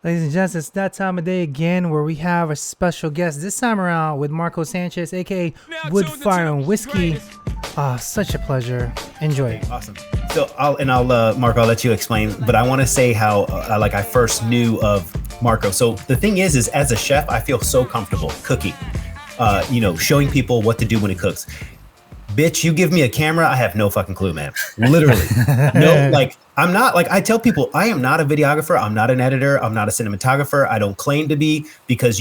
Ladies and gents, it's that time of day again where we have a special guest. This time around with Marco Sanchez, aka Wood Fire and Whiskey. Such a pleasure. Enjoy. Awesome. So Marco, I'll let you explain. But I want to say how I first knew of Marco. So the thing is as a chef, I feel so comfortable cooking. Showing people what to do when it cooks. Bitch, you give me a camera, I have no fucking clue, man. Literally. I'm not, I tell people, I am not a videographer. I'm not an editor. I'm not a cinematographer. I don't claim to be because,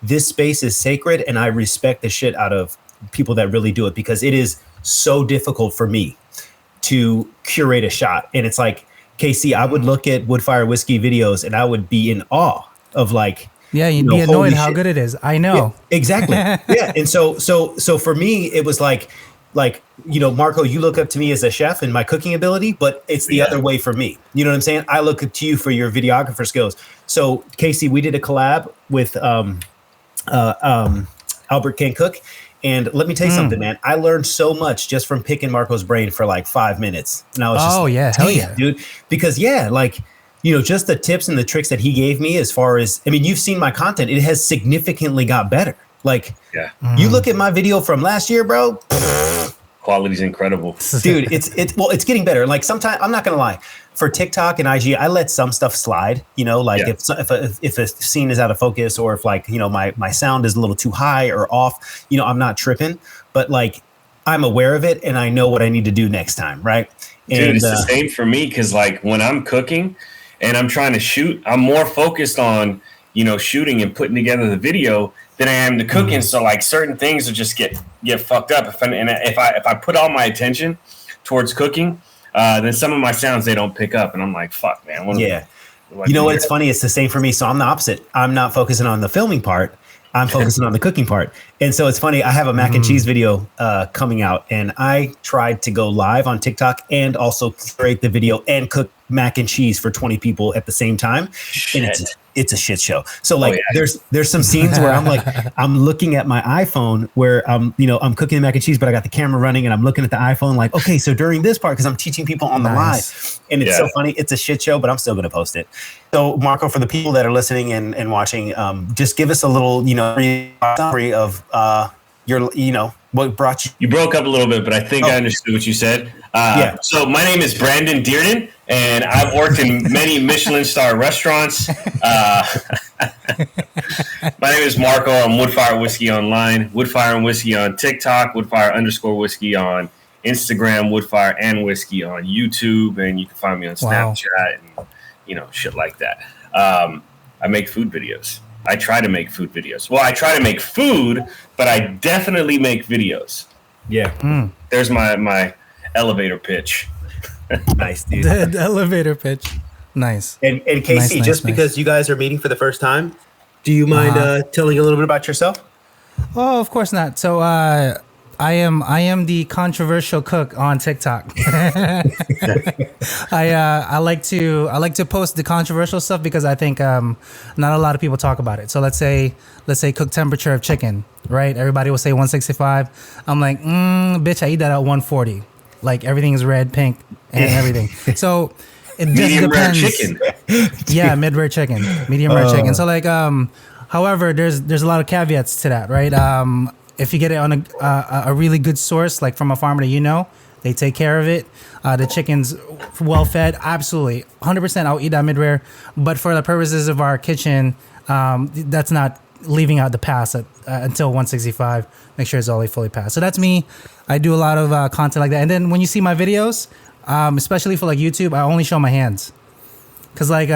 this space is sacred and I respect the shit out of people that really do it because it is so difficult for me to curate a shot. And it's like, KC, I would look at Woodfire Whiskey videos and I would be in awe of yeah, you'd be annoyed how good it is. I know. Yeah, exactly. Yeah. And so for me, it was Marco, you look up to me as a chef and my cooking ability, but it's the other way for me. You know what I'm saying? I look up to you for your videographer skills. So Casey, we did a collab with Albert Can Cook. And let me tell you something, man. I learned so much just from picking Marco's brain for 5 minutes. And I was hell yeah, dude. Because just the tips and the tricks that he gave me as far as, you've seen my content. It has significantly got better. You look at my video from last year, bro. Quality's incredible, dude. It's getting better. Sometimes I'm not gonna lie. For TikTok and IG, I let some stuff slide. If a scene is out of focus or if my sound is a little too high or off, I'm not tripping. But I'm aware of it and I know what I need to do next time, right? Dude, it's the same for me because when I'm cooking and I'm trying to shoot, I'm more focused on shooting and putting together the video than I am to cooking. So certain things will just get fucked up. If I put all my attention towards cooking, then some of my sounds they don't pick up, and I'm like, fuck, man. It's funny. It's the same for me. So I'm the opposite. I'm not focusing on the filming part. I'm focusing on the cooking part. And so it's funny. I have a mac and cheese video coming out, and I tried to go live on TikTok and also create the video and cook mac and cheese for 20 people at the same time. Shit. And it's a shit show. So there's some scenes where I'm looking at my iPhone where I'm cooking the mac and cheese, but I got the camera running and I'm looking at the iPhone okay, so during this part, because I'm teaching people on the live, and it's so funny. It's a shit show, but I'm still going to post it. So Marco, for the people that are listening and watching, just give us a little, summary of what brought you. You broke up a little bit, but I think I understood what you said. So my name is Brandon Dearden, and I've worked in many Michelin star restaurants. My name is Marco. I'm Woodfire Whiskey online, Woodfire and Whiskey on TikTok, Woodfire_whiskey on Instagram, Woodfire and Whiskey on YouTube, and you can find me on Snapchat and shit like that. I make food videos. I try to make food videos. Well, I try to make food, but I definitely make videos. Yeah. There's my elevator pitch. Nice, dude. The elevator pitch. Nice. And Casey, because you guys are meeting for the first time, do you mind telling a little bit about yourself? Oh, of course not. So I am the controversial cook on TikTok. I like to post the controversial stuff because I think not a lot of people talk about it. So let's say cook temperature of chicken, right? Everybody will say 165. I'm like, bitch, I eat that at 140. Everything is red, pink, and everything. So it just depends. Medium rare chicken. Yeah, mid-rare chicken, medium rare chicken. So however, there's a lot of caveats to that, right? If you get it on a really good source, like from a farmer that they take care of it. The chicken's well fed, absolutely, 100%. I'll eat that mid rare, but for the purposes of our kitchen, that's not leaving out the pass until 165. Make sure it's already fully passed. So that's me. I do a lot of content like that, and then when you see my videos, especially for YouTube, I only show my hands, because I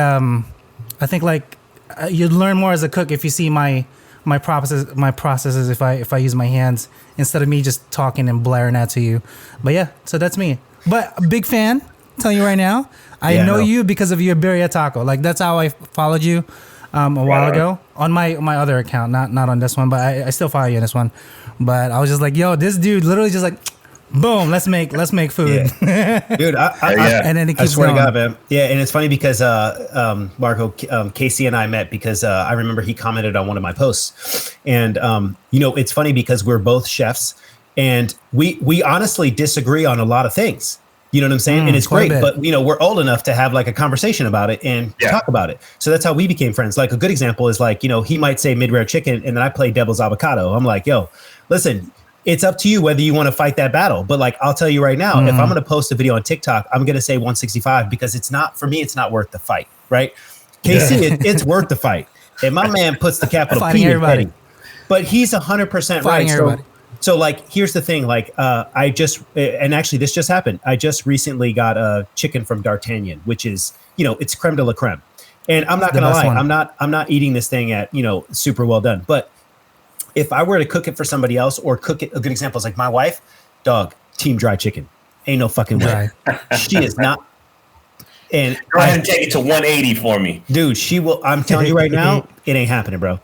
think you'd learn more as a cook if you see my processes if I use my hands instead of me just talking and blaring out to you. But yeah, so that's me. But a big fan, I'm telling you right now. I know you because of your birria taco. That's how I followed you a while ago on my other account, not on this one, but I still follow you on this one. But I was just like, yo, this dude literally just boom, let's make food. Yeah. Dude, and then it keeps I swear going. to God, man. Yeah, and it's funny because Marco, Casey and I met because I remember he commented on one of my posts. And it's funny because we're both chefs and we honestly disagree on a lot of things. You know what I'm saying? And it's quite a great, bit. but we're old enough to have like a conversation about it and talk about it. So that's how we became friends. Like a good example is like, he might say mid-rare chicken and then I play devil's avocado. I'm like, yo, listen, it's up to you whether you want to fight that battle. But like, I'll tell you right now, if I'm going to post a video on TikTok, I'm going to say 165 because it's not worth the fight, right? Casey, it's worth the fight. And my man puts the capital P in fighting, but he's 100% right. So like, here's the thing. Like, and actually this just happened. I just recently got a chicken from D'Artagnan, which is, it's creme de la creme. And I'm not going to lie. I'm not eating this thing at, super well done. But if I were to cook it for somebody else or cook it, a good example is like my wife, dog, team dry chicken. Ain't no fucking way. She is not. And go ahead and take it to 180 for me. Dude, she will. I'm telling you right now, it ain't happening, bro.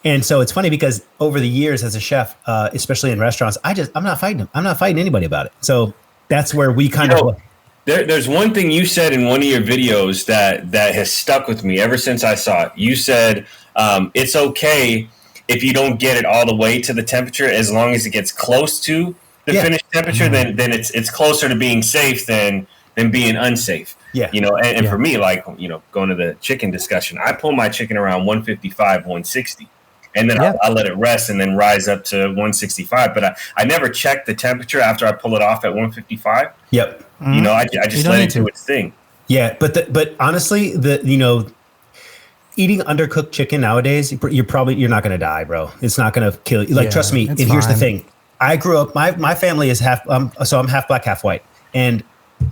And so it's funny because over the years as a chef, especially in restaurants, I'm not fighting him. I'm not fighting anybody about it. So that's where we kind of. There's one thing you said in one of your videos that has stuck with me ever since I saw it. You said it's okay if you don't get it all the way to the temperature, as long as it gets close to the finished temperature, then it's closer to being safe than being unsafe. Yeah. And for me, like, going to the chicken discussion, I pull my chicken around 155, 160. And then I let it rest and then rise up to 165. But I never check the temperature after I pull it off at 155. Yep. I just let it do its thing. Yeah, but honestly, eating undercooked chicken nowadays, you're not going to die, bro. It's not going to kill you. Like, trust me. And here's the thing: I grew up. My family is half. So I'm half black, half white, and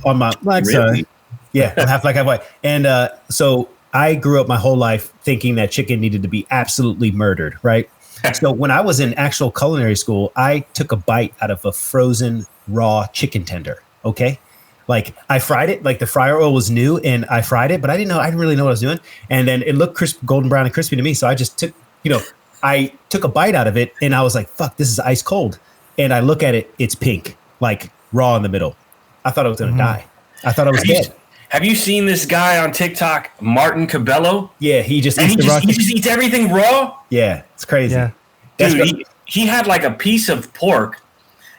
on my black side, I'm half black, half white, and so I grew up my whole life thinking that chicken needed to be absolutely murdered, right? So when I was in actual culinary school, I took a bite out of a frozen raw chicken tender. Okay. Like I fried it, like the fryer oil was new and I fried it, but I didn't really know what I was doing. And then it looked crisp, golden brown and crispy to me. So I just took, I took a bite out of it and I was like, fuck, this is ice cold. And I look at it, it's pink, like raw in the middle. I thought I was going to die. I thought I was dead. Have you seen this guy on TikTok, Martin Cabello? Yeah, he just eats everything raw. Yeah, it's crazy. Yeah. Dude, he had like a piece of pork,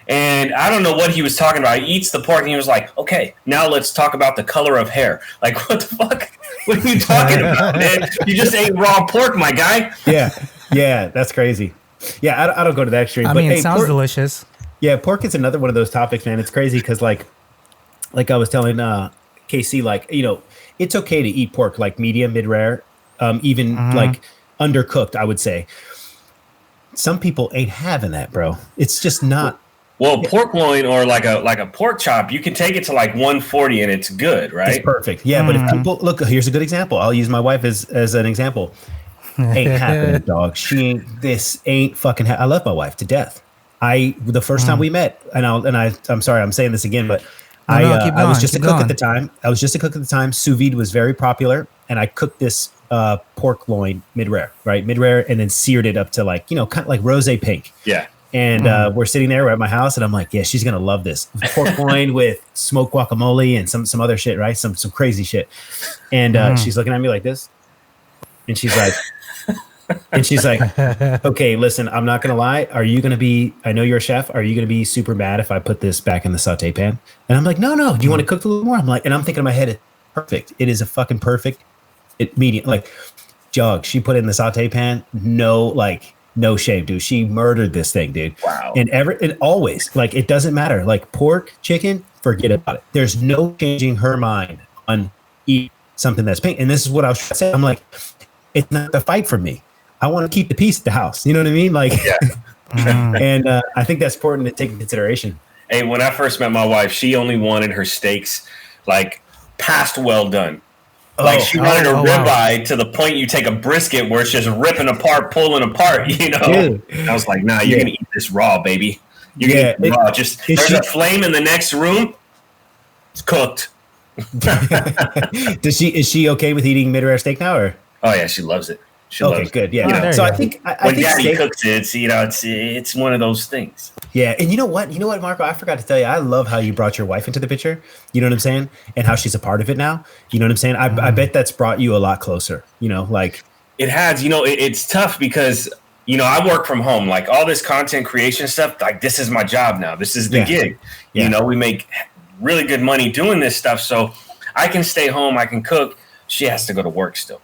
and I don't know what he was talking about. He eats the pork, and he was like, "Okay, now let's talk about the color of hair." Like, what the fuck? What are you talking about, man? You just ate raw pork, my guy. Yeah, that's crazy. Yeah, I don't go to that extreme. I mean, it sounds delicious. Yeah, pork is another one of those topics, man. It's crazy because, like I was telling KC, like, it's okay to eat pork like medium, mid-rare, even like undercooked, I would say. Some people ain't having that, bro. It's just not. Well, pork loin or like a pork chop, you can take it to like 140 and it's good, right? It's perfect. Yeah, but if people look, here's a good example. I'll use my wife as an example. Ain't happening, dog. This ain't fucking. I love my wife to death. The first time we met, I'm sorry, I'm saying this again, but I was just a cook at the time. Sous vide was very popular, and I cooked this pork loin mid-rare, right? Mid-rare, and then seared it up to like, kind of like rosé pink. Yeah. And we're sitting there at my house, and I'm like, yeah, she's gonna love this pork loin with smoked guacamole and some other shit, right? Some crazy shit. And she's looking at me like this, and she's like. Okay, listen, I'm not going to lie. Are you going to be, I know you're a chef. Are you going to be super mad if I put this back in the saute pan? And I'm like, no. Do you want to cook a little more? I'm like, and I'm thinking in my head, it's perfect. It is a fucking perfect medium. Like, jog, she put it in the saute pan. No shame, dude. She murdered this thing, dude. Wow. And always, like, it doesn't matter. Like pork, chicken, forget about it. There's no changing her mind on eat something that's pink. And this is what I was trying to say. I'm like, it's not a fight for me. I want to keep the peace at the house. You know what I mean? Like, and I think that's important to take into consideration. Hey, when I first met my wife, she only wanted her steaks like past well done. Like she wanted a ribeye to the point you take a brisket where it's just ripping apart, pulling apart, And I was like, nah, you're going to eat this raw, baby. You're going to eat it raw. Just there's a flame in the next room. It's cooked. Is she okay with eating mid-rare steak now? Or? Oh, yeah, she loves it. Okay, good. Yeah. So I think when Daddy cooks it, it's one of those things. Yeah, and you know what, Marco, I forgot to tell you, I love how you brought your wife into the picture. You know what I'm saying, and how she's a part of it now. You know what I'm saying. I bet that's brought you a lot closer. Like it has. It's tough because I work from home. Like all this content creation stuff. Like this is my job now. This is the gig. Yeah. We make really good money doing this stuff. So I can stay home, I can cook. She has to go to work still.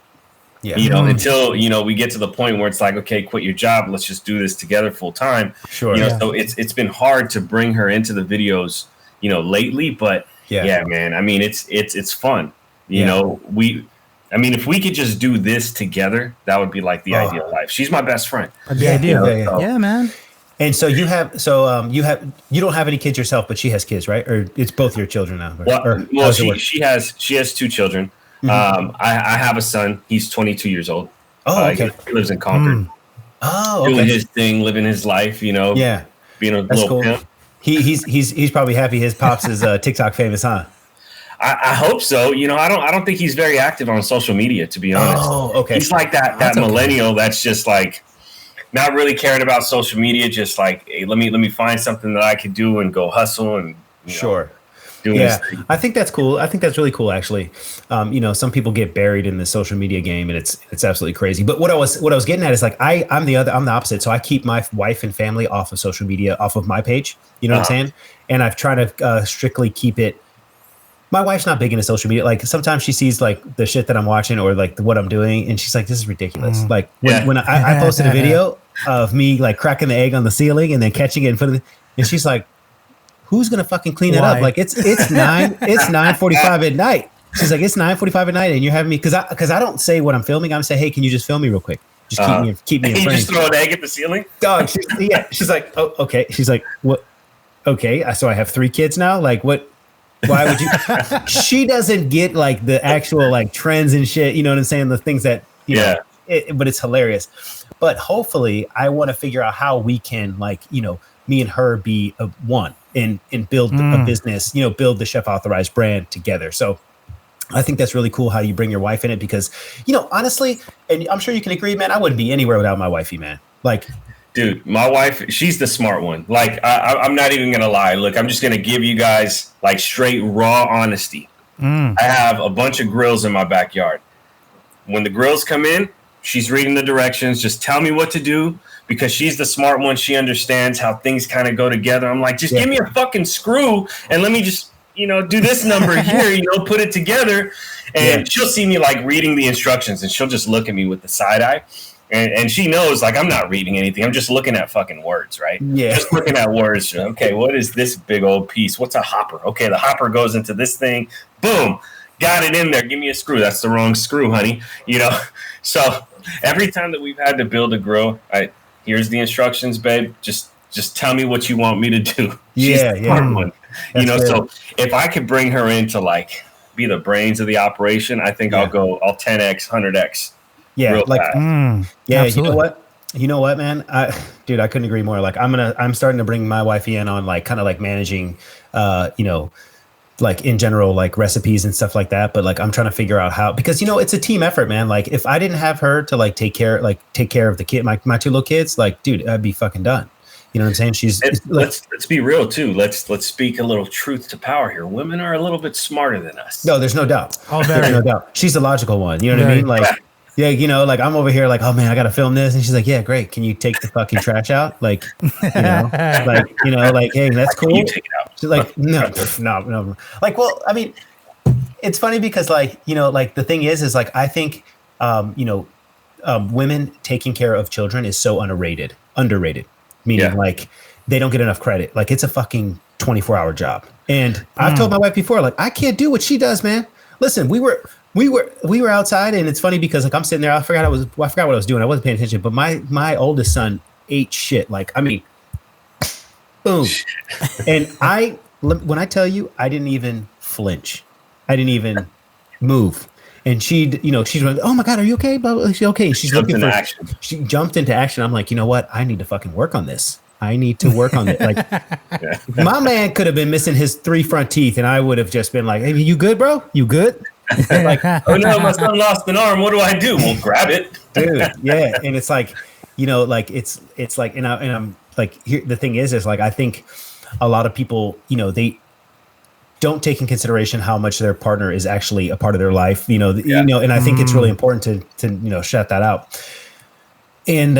Yeah. You know, until, you know, we get to the point where it's like, okay, quit your job. Let's just do this together full time. Sure. You know, so it's been hard to bring her into the videos, you know, lately, but yeah, man, I mean, it's fun. You know, if we could just do this together, that would be like the ideal life. She's my best friend. The ideal. Yeah. Yeah, man. And so you don't have any kids yourself, but she has kids, right? Or it's both your children now? Well, she has 2 children. Mm-hmm. I have a son. He's 22 years old. Oh, okay. He lives in Concord. Oh, okay. Doing his thing, living his life, you know. Yeah. Being a little pimp. He's probably happy his pops is TikTok famous, huh? I hope so. You know, I don't think he's very active on social media, to be honest. Oh, okay. He's like that millennial that's just like not really caring about social media, just like, hey, let me find something that I could do and go hustle and sure. Doing this thing. I think that's cool. I think that's really cool, actually. You know, some people get buried in the social media game, and it's absolutely crazy. But what I was getting at is like I'm the opposite. So I keep my wife and family off of social media, off of my page. You know what I'm saying? And I've tried to strictly keep it. My wife's not big into social media. Like sometimes she sees like the shit that I'm watching or like what I'm doing, and she's like, "This is ridiculous." Like when I posted a video of me like cracking the egg on the ceiling and then catching it in front of and she's like, "Who's gonna fucking clean it up?" Like it's 9:45 at night. She's like, "It's 9:45 at night, and you're having me because I don't say what I'm filming. I'm say, "Hey, can you just film me real quick? Just keep me in frame." You just throw an egg at the ceiling, dog. She's like, "Oh, okay." She's like, "What? Okay, so I have 3 kids now. Like what?" Why would you? She doesn't get like the actual like trends and shit. You know what I'm saying? The things that you know. But it's hilarious. But hopefully, I want to figure out how we can like me and her be one and build a business. Build the Chef Authorized brand together. So I think that's really cool how you bring your wife in it because honestly, and I'm sure you can agree, man. I wouldn't be anywhere without my wifey, man. Like. Dude, my wife, she's the smart one. Like, I'm not even going to lie. Look, I'm just going to give you guys, like, straight, raw honesty. I have a bunch of grills in my backyard. When the grills come in, she's reading the directions. Just tell me what to do because she's the smart one. She understands how things kind of go together. I'm like, just give me a fucking screw and let me just, do this number here, put it together. And she'll see me, like, reading the instructions, and she'll just look at me with the side eye. And she knows, like, I'm not reading anything. I'm just looking at fucking words, right? Yeah. Just looking at words. Okay, what is this big old piece? What's a hopper? Okay, the hopper goes into this thing. Boom. Got it in there. Give me a screw. That's the wrong screw, honey. So every time that we've had to build a grill, here's the instructions, babe. Just tell me what you want me to do. She's the smart one. So if I could bring her in to, like, be the brains of the operation, I think I'll 10x, 100x. Yeah, like absolutely. You know what, man? I couldn't agree more. Like I'm starting to bring my wifey in on like kind of like managing like in general like recipes and stuff like that, but like I'm trying to figure out how because it's a team effort, man. Like if I didn't have her to like take care of the kid, my 2 little kids, like dude, I'd be fucking done. You know what I'm saying? Let's be real too. Let's speak a little truth to power here. Women are a little bit smarter than us. No, there's no doubt. There's no doubt. She's the logical one. You know what I mean? Like yeah, like I'm over here like, oh man, I gotta film this, and she's like, yeah, great. Can you take the fucking trash out? Like, like, hey, that's cool. You take it out. She's like, no. Like, well, I mean, it's funny because like, like the thing is like I think, women taking care of children is so underrated. Meaning like they don't get enough credit. Like it's a fucking 24-hour job. And I've told my wife before, like I can't do what she does, man. Listen, we were outside, and it's funny because like I'm sitting there. I forgot what I was doing. I wasn't paying attention. But my oldest son ate shit. Like I mean, boom. And when I tell you, I didn't even flinch. I didn't even move. And she's like, oh my god, are you okay? She's okay. And she's looking for action. She jumped into action. I'm like, you know what? I need to fucking work on this. I need to work on it. Like my man could have been missing his 3 front teeth, and I would have just been like, hey, you good, bro? You good? Like, oh no, my son lost an arm. What do I do? Well, grab it, dude. Yeah, and it's like, like it's like, and I'm like, here the thing is like I think a lot of people, they don't take in consideration how much their partner is actually a part of their life, and I think it's really important to shout that out. And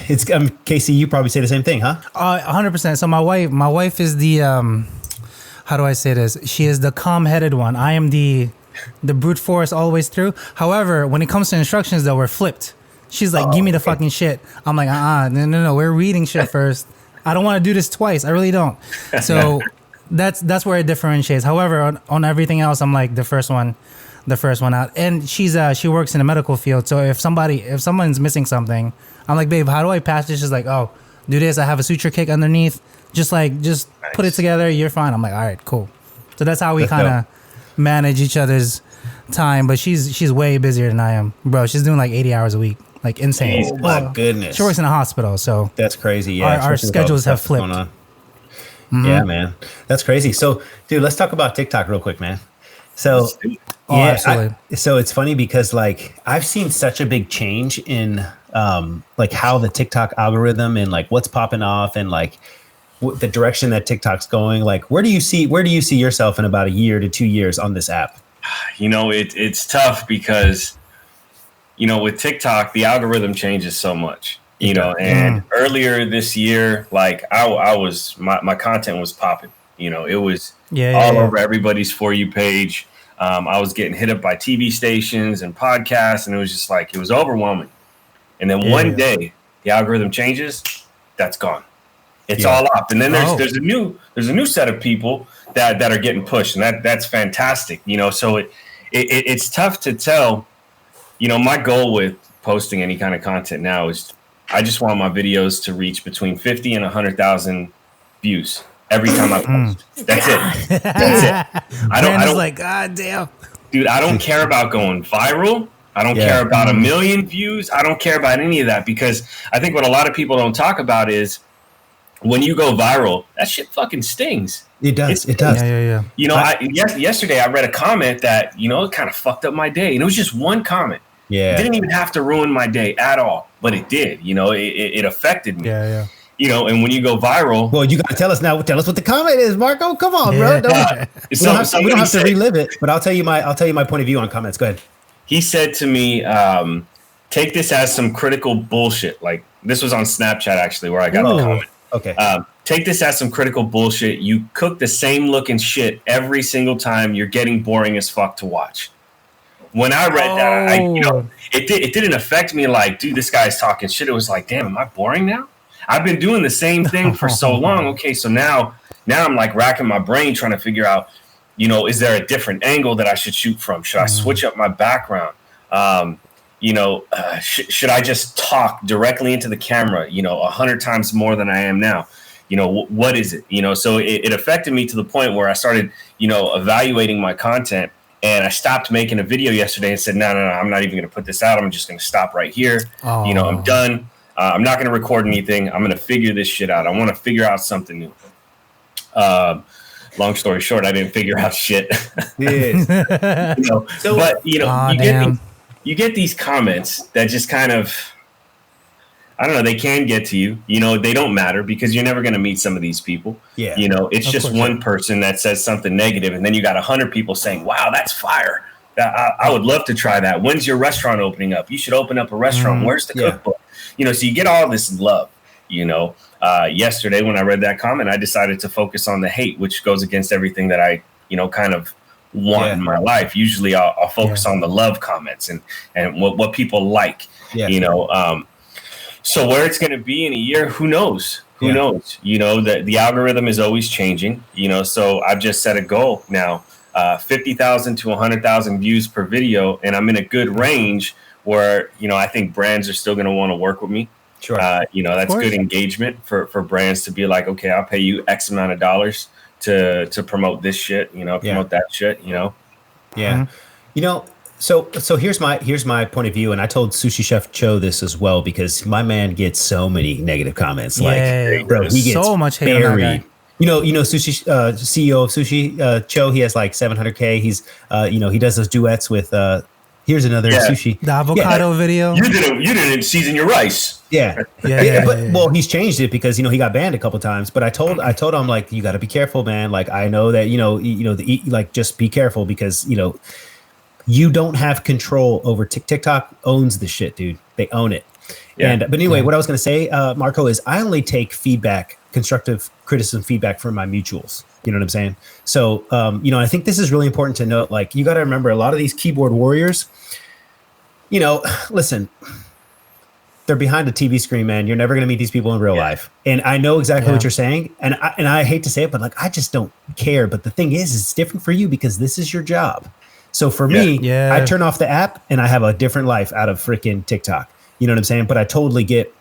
it's Casey, you probably say the same thing, huh? 100%. So my wife is the how do I say this? She is the calm-headed one. I am the brute force always through. However, when it comes to instructions, though, we're flipped. She's like, give me the fucking shit. I'm like, no. We're reading shit first. I don't want to do this twice. I really don't. So that's where it differentiates. However, on everything else, I'm like the first one out. And she works in the medical field. So if someone's missing something, I'm like, babe, how do I patch this? She's like, oh, do this. I have a suture kick underneath. Just put it together. You're fine. I'm like, all right, cool. So that's how we kind of manage each other's time. But she's way busier than I am, bro. She's doing like 80 hours a week. Like insane. Oh my goodness. She works in a hospital, so that's crazy. Yeah, our schedules have flipped. Mm-hmm. Yeah, man, that's crazy. So, dude, let's talk about TikTok real quick, man. So, absolutely. So it's funny because like I've seen such a big change in like how the TikTok algorithm and like what's popping off and like the direction that TikTok's going. Like, where do you see yourself in about a year to 2 years on this app? You know, it's tough because, you know, with TikTok, the algorithm changes so much, you know, and earlier this year, like I was, my content was popping, you know, it was all over everybody's For You page. I was getting hit up by TV stations and podcasts, and it was just like, it was overwhelming. And then one day the algorithm changes, that's gone. It's all up. And then there's a new set of people that are getting pushed, and that's fantastic. You know, so it's tough to tell. You know, my goal with posting any kind of content now is I just want my videos to reach between 50 and 100,000 views every time I post. That's it. That's it. I don't like, God damn. Dude, I don't care about going viral. I don't care about 1 million views. I don't care about any of that, because I think what a lot of people don't talk about is when you go viral, that shit fucking stings. It does. It does. Yeah. You know, yesterday I read a comment that, you know, it kind of fucked up my day. And it was just one comment. Yeah. It didn't even have to ruin my day at all, but it did. You know, it affected me. Yeah. You know, and when you go viral, well, you got to tell us now. Tell us what the comment is, Marco. Come on, bro. We don't have to relive it, but I'll tell you my point of view on comments. Go ahead. He said to me, "Take this as some critical bullshit." Like, this was on Snapchat actually, where I got the comment. Okay. Take this as some critical bullshit. You cook the same looking shit every single time. You're getting boring as fuck to watch. When I read that, it didn't affect me like, dude, this guy's talking shit. It was like, damn, am I boring now? I've been doing the same thing for so long. Okay, so now I'm like racking my brain trying to figure out, you know, is there a different angle that I should shoot from? Should I switch up my background? Should I just talk directly into the camera, 100 times more than I am now? You know, what is it? You know, so it affected me to the point where I started, evaluating my content. And I stopped making a video yesterday and said, no, I'm not even going to put this out. I'm just going to stop right here. Oh. I'm done. I'm not going to record anything. I'm going to figure this shit out. I want to figure out something new. Long story short, I didn't figure out shit. You get these comments that just kind of, I don't know, they can get to you. They don't matter because you're never going to meet some of these people. Yeah. It's just one person that says something negative, and then you got 100 people saying, wow, that's fire. I would love to try that. When's your restaurant opening up? You should open up a restaurant. Where's the cookbook? So you get all this love. Yesterday when I read that comment, I decided to focus on the hate, which goes against everything that I, kind of want in my life. Usually I'll focus on the love comments and what people like, so where it's going to be in a year, who knows? Who knows? The algorithm is always changing, so I've just set a goal now, 50,000 to 100,000 views per video. And I'm in a good range where, I think brands are still going to want to work with me. Sure. That's good engagement for brands to be like, okay, I'll pay you X amount of dollars to promote this shit, promote that shit, Yeah. Mm-hmm. So here's my point of view, and I told Sushi Chef Cho this as well, because my man gets so many negative comments. He gets so much hate on that guy. Sushi CEO of Sushi Cho, he has like 700K. He's he does those duets with here's another sushi. The avocado video. You didn't season your rice. Well, he's changed it because he got banned a couple times. But I told him, like, you got to be careful, man. Like, I know that just be careful because you don't have control over TikTok. Owns the shit, dude. They own it. But anyway, what I was going to say, Marco, is I only take feedback constructive criticism, feedback from my mutuals. You know what I'm saying? So, I think this is really important to note. Like, you got to remember, a lot of these keyboard warriors, listen, they're behind a TV screen, man. You're never going to meet these people in real life. And I know exactly what you're saying. And I hate to say it, but like, I just don't care. But the thing is, it's different for you because this is your job. So for me, I turn off the app and I have a different life out of freaking TikTok. You know what I'm saying? But I totally get,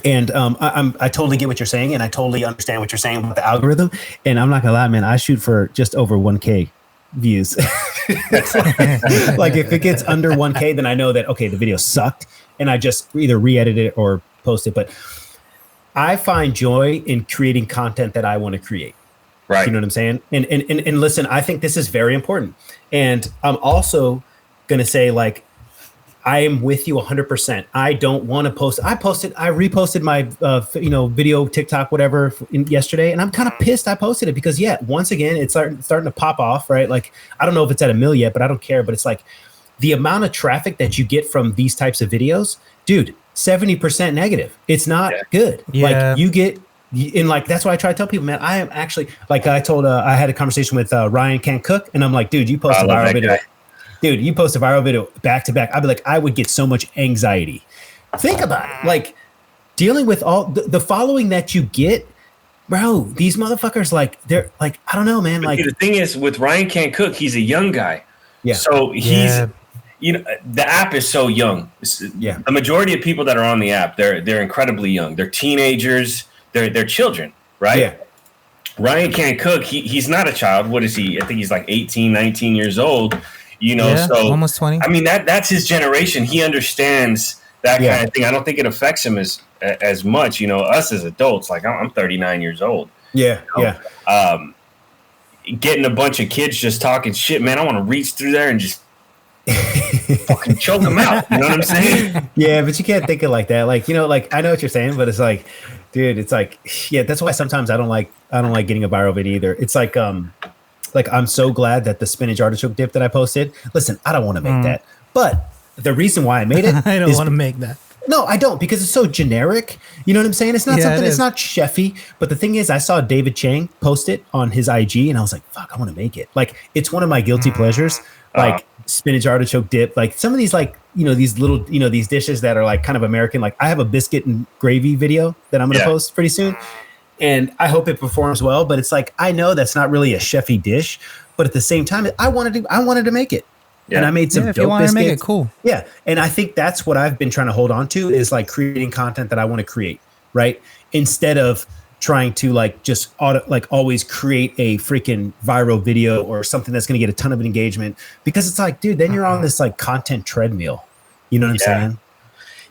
and I totally get what you're saying, and I totally understand what you're saying about the algorithm. And I'm not gonna lie, man, I shoot for just over 1K views. Like if it gets under 1K, then I know that, okay, the video sucked, and I just either re-edit it or post it. But I find joy in creating content that I want to create. Right. You know what I'm saying? And listen, I think this is very important. And I'm also going to say, like, I am with you 100%. I don't want to post. I reposted my, video, TikTok, whatever yesterday. And I'm kind of pissed I posted it because, once again, it's starting to pop off, right? Like, I don't know if it's at 1 million yet, but I don't care. But it's like the amount of traffic that you get from these types of videos, dude, 70% negative. It's not good. Yeah. Like, you get, and like, that's why I try to tell people, man, I am actually, like I told, I had a conversation with Ryan Can't Cook, and I'm like, dude, you post a viral video. Dude, you post a viral video back to back. I'd be like, I would get so much anxiety. Think about it. Like, dealing with all the following that you get, bro, these motherfuckers, like, they're like, I don't know, man. Like, the thing is, with Ryan Can't Cook, he's a young guy. Yeah. So he's, the app is so young. The majority of people that are on the app, they're incredibly young. They're teenagers. They're children, right? Yeah. Ryan Can't Cook. He's not a child. What is he? I think he's like 18, 19 years old. So almost 20. I mean, that's his generation. He understands that kind of thing. I don't think it affects him as much. Us as adults, like I'm 39 years old. Yeah. Getting a bunch of kids just talking shit, man. I want to reach through there and just fucking choke them out. You know what I'm saying? Yeah, but you can't think it like that. Like, like I know what you're saying, but it's like, dude, it's like, that's why sometimes I don't like getting a viral video either. It's like, I'm so glad that the spinach artichoke dip that I posted. Listen, I don't want to make that, but the reason why I made it, I don't want to make that. No, I don't, because it's so generic. You know what I'm saying? It's not something. It's not chefy. But the thing is, I saw David Chang post it on his IG, and I was like, "Fuck, I want to make it." Like, it's one of my guilty pleasures. Like spinach artichoke dip. Like some of these, like these little, these dishes that are like kind of American. Like I have a biscuit and gravy video that I'm gonna post pretty soon. And I hope it performs well, but it's like, I know that's not really a chefy dish, but at the same time, I wanted to make it. Yeah. And I made some dope biscuits. If you want to make it, cool. Yeah. And I think that's what I've been trying to hold on to, is like creating content that I want to create, right? Instead of trying to like just always create a freaking viral video or something that's going to get a ton of engagement, because it's like, dude, then you're on this like content treadmill. You know what I'm saying?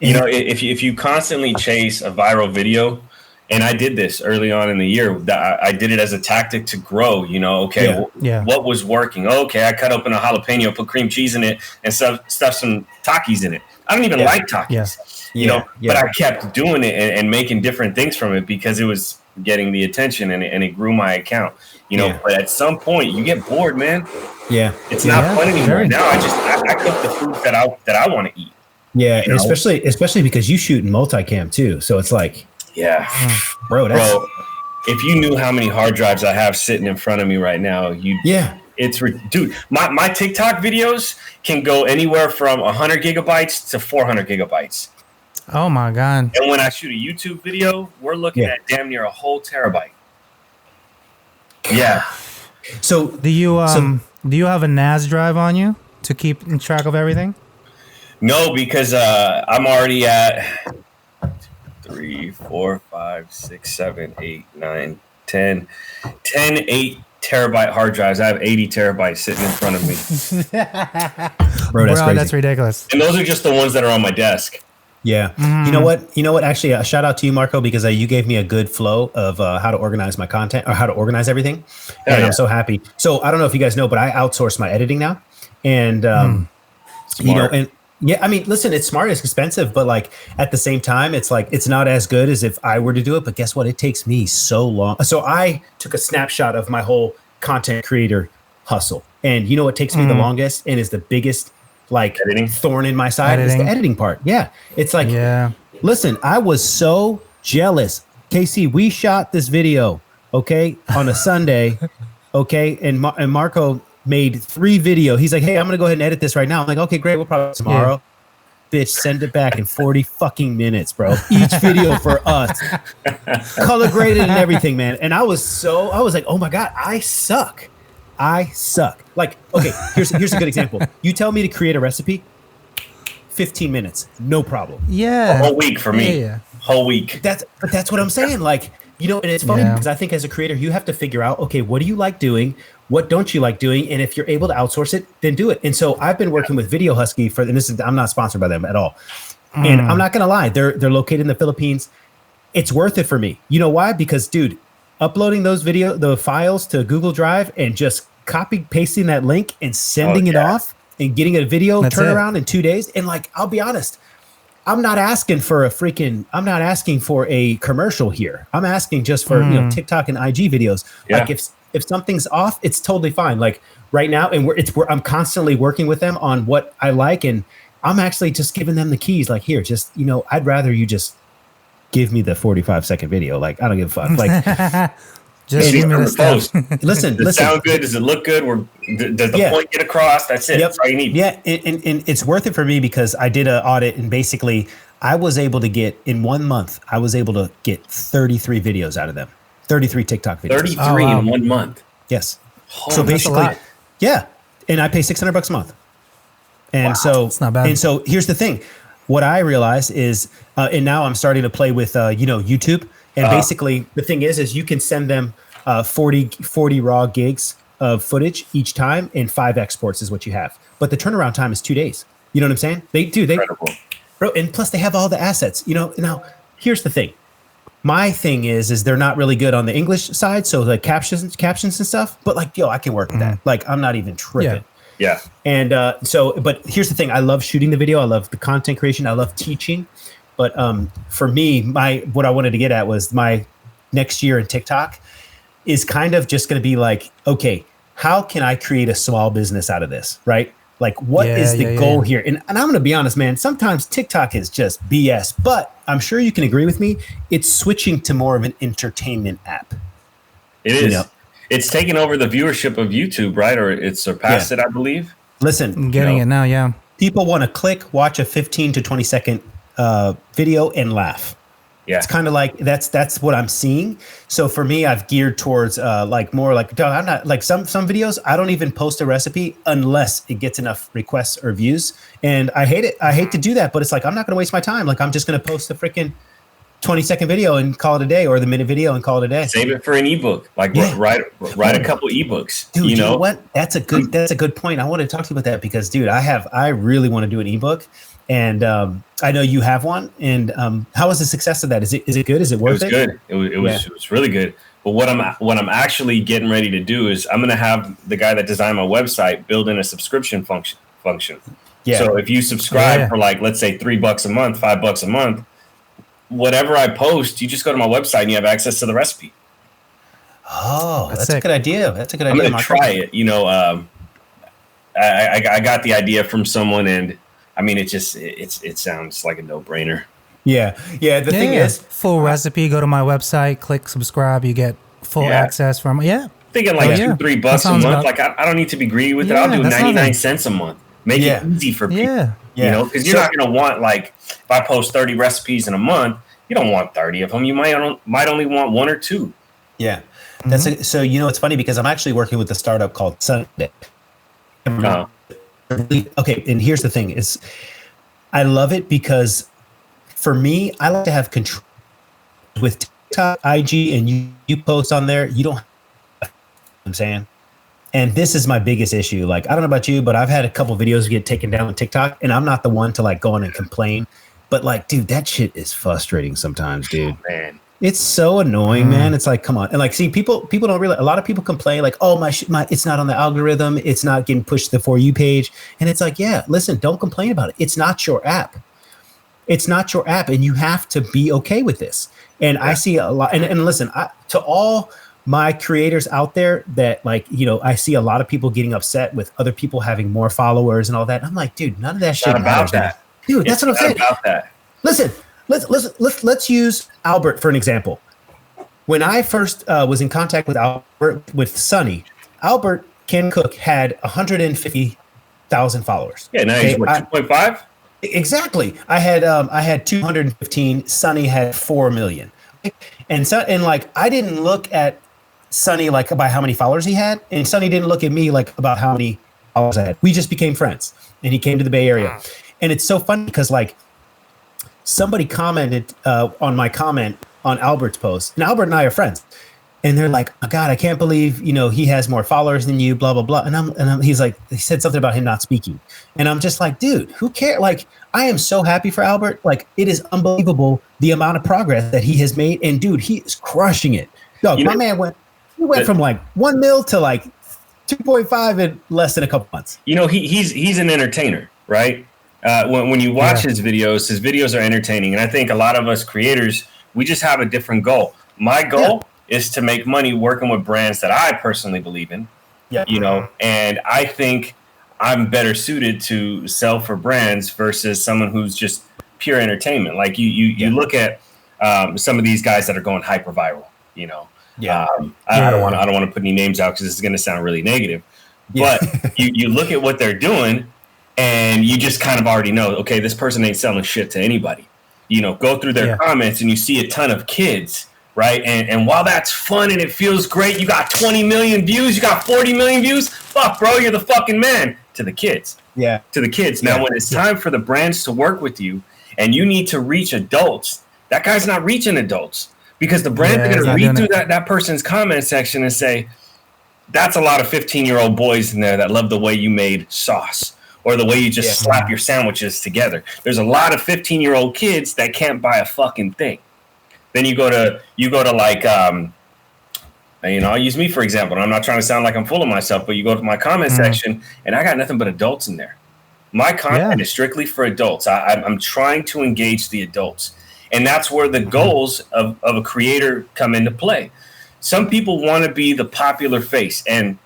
And if you constantly chase a viral video, and I did this early on in the year. I did it as a tactic to grow. What was working? Okay, I cut open a jalapeno, put cream cheese in it, and stuff some Takis in it. I don't even like Takis, but I kept doing it and making different things from it because it was getting the attention and it grew my account. But at some point you get bored, man. Yeah, it's not fun anymore. Now I cook the food that I want to eat. Yeah, and especially because you shoot in multicam too, so it's like. Yeah, bro. If you knew how many hard drives I have sitting in front of me right now, it's dude. My TikTok videos can go anywhere from 100 gigabytes to 400 gigabytes. Oh my god! And when I shoot a YouTube video, we're looking at damn near a whole terabyte. Yeah. So do you have a NAS drive on you to keep track of everything? No, because I'm already at 3, 4, 5, 6, 7, 8, 9, 10, 8 terabyte hard drives. I have 80 terabytes sitting in front of me. Bro, that's crazy. That's ridiculous. And those are just the ones that are on my desk. Yeah. You know what? Actually, a shout out to you, Marco, because you gave me a good flow of how to organize my content or how to organize everything. And I'm so happy. So I don't know if you guys know, but I outsource my editing now. And, yeah, I mean, listen, it's smart, it's expensive, but like at the same time, it's like, it's not as good as if I were to do it. But guess what? It takes me so long. So I took a snapshot of my whole content creator hustle. And you know what takes me the longest and is the biggest like thorn in my side is the editing part. Yeah. It's like, listen, I was so jealous Casey, we shot this video, okay, on a Sunday, okay, and Marco made 3 video. He's like, hey, I'm gonna go ahead and edit this right now. I'm like, okay, great, we'll probably tomorrow. Yeah. Bitch, send it back in 40 fucking minutes, bro. Each video for us, color graded and everything, man. And I was like, oh my god, I suck. Like, okay, here's a good example. You tell me to create a recipe, 15 minutes, no problem. Yeah, a whole week for me. Yeah. Whole week. That's what I'm saying. Like, you know, and it's funny because I think as a creator, you have to figure out, okay, what do you like doing? What don't you like doing? And if you're able to outsource it, then do it. And so I've been working with Video Husky I'm not sponsored by them at all. And I'm not going to lie. They're located in the Philippines. It's worth it for me. You know why? Because dude, uploading the files to Google Drive and just pasting that link and sending it off and getting a video turnaround in 2 days. And like, I'll be honest, I'm not asking for a commercial here. I'm asking just for TikTok and IG videos. Yeah. Like if something's off, it's totally fine. Like right now, and I'm constantly working with them on what I like, and I'm actually just giving them the keys. Like, here, just I'd rather you just give me the 45-second video. Like, I don't give a fuck. Like, just give me the post. Listen. Does it sound good? Does it look good? Does the point get across? That's it. Yep. That's all you need. Yeah, and it's worth it for me because I did an audit, and basically I was able to get, in 1 month, I was able to get 33 videos out of them. 33 TikTok videos. 33 in 1 month. Yes. So basically, yeah. And I pay $600 a month. And so it's not bad. And so here's the thing. What I realized is, and now I'm starting to play with, YouTube. And basically the thing is you can send them 40 raw gigs of footage each time, and 5 exports is what you have. But the turnaround time is 2 days. You know what I'm saying? Incredible. Bro, and plus they have all the assets. Now here's the thing. My thing is they're not really good on the English side, so the captions and stuff. But like, I can work with that. Like, I'm not even tripping. Yeah. And but here's the thing: I love shooting the video. I love the content creation. I love teaching. But for me, what I wanted to get at was my next year in TikTok is kind of just going to be like, okay, how can I create a small business out of this, right? Like, what is the goal here? And I'm going to be honest, man, sometimes TikTok is just BS, but I'm sure you can agree with me. It's switching to more of an entertainment app. It is. It's taken over the viewership of YouTube, right? Or it's surpassed it, I believe. Listen. I'm getting it now, yeah. People want to click, watch a 15 to 20 second video and laugh. Yeah, it's kind of like that's what I'm seeing. So for me, I've geared towards I'm not like some videos. I don't even post a recipe unless it gets enough requests or views, and I hate it. I hate to do that, but it's like I'm not going to waste my time. Like I'm just going to post a freaking 20-second video and call it a day, or the minute video and call it a day. Save it for an ebook. Like write a couple ebooks. Dude, you know what? That's a good point. I want to talk to you about that because, dude, I really want to do an ebook. And I know you have one. And how was the success of that? Is it good? Is it worth it? It was good. It was really good. But what I'm actually getting ready to do is I'm going to have the guy that designed my website build in a subscription function. Yeah. So if you subscribe for like, let's say $3 a month, $5 a month, whatever I post, you just go to my website and you have access to the recipe. Oh, that's a good idea. That's a good idea. I'm going to try it. I got the idea from someone, and I mean, it sounds like a no-brainer. Yeah. The thing is, full recipe. Go to my website, click subscribe. You get full access from Thinking like $2-3 a month. Like I don't need to be greedy with it. I'll do 99 cents a month. Make it easy for people. Yeah. Because you're not going to want, like, if I post 30 recipes in a month, you don't want 30 of them. You might only want 1 or 2. Yeah. So it's funny because I'm actually working with a startup called Sunday. Okay, and here's the thing is I love it because for me, I like to have control with TikTok, IG, and you post on there. You don't have, you know what I'm saying? And this is my biggest issue. Like, I don't know about you, but I've had a couple videos get taken down on TikTok, and I'm not the one to like go on and complain. But like, dude, that shit is frustrating sometimes, dude. Oh, man. It's so annoying, man. It's like, come on. And like, see, people don't realize, a lot of people complain like, oh, my it's not on the algorithm. It's not getting pushed to the For You page. And it's like, yeah, listen, don't complain about it. It's not your app. It's not your app. And you have to be okay with this. And I see a lot. And listen, to all my creators out there that like, I see a lot of people getting upset with other people having more followers and all that. I'm like, dude, none of that shit matters. That. Dude, that's what I'm saying. About that. Listen. Let's use Albert for an example. when I first was in contact with Sonny, Albert Can Cook had 150,000 followers. Yeah, now he's what, 2.5? Exactly. I had 215. Sonny had 4 million. And like I didn't look at Sonny like by how many followers he had, and Sonny didn't look at me like about how many followers I had. We just became friends, and he came to the Bay Area. And it's so funny because like somebody commented on my comment on Albert's post, and Albert and I are friends. And they're like, oh God, I can't believe, he has more followers than you, blah, blah, blah. And he's like, he said something about him not speaking. And I'm just like, dude, who cares? Like, I am so happy for Albert. Like, it is unbelievable the amount of progress that he has made. And dude, he is crushing it. Dog, my man went from like 1 mil to like 2.5 in less than a couple months. He's an entertainer, right? When you watch his videos are entertaining. And I think a lot of us creators, we just have a different goal. My goal is to make money working with brands that I personally believe in, and I think I'm better suited to sell for brands versus someone who's just pure entertainment. Like you look at some of these guys that are going hyper viral, I don't want to put any names out because this is going to sound really negative, but you look at what they're doing and you just kind of already know, okay, this person ain't selling shit to anybody. Go through their comments and you see a ton of kids. Right. And while that's fun and it feels great, you got 20 million views, you got 40 million views. Fuck, bro, you're the fucking man to the kids. Yeah. To the kids. Now, when it's time for the brands to work with you and you need to reach adults, that guy's not reaching adults because the brands are going to read through that person's comment section and say, that's a lot of 15-year-old boys in there that love the way you made sauce or the way you just slap your sandwiches together. There's a lot of 15-year-old kids that can't buy a fucking thing. Then you go to like, I'll use me for example. And I'm not trying to sound like I'm full of myself, but you go to my comment section and I got nothing but adults in there. My content is strictly for adults. I'm trying to engage the adults. And that's where the goals of a creator come into play. Some people want to be the popular face, and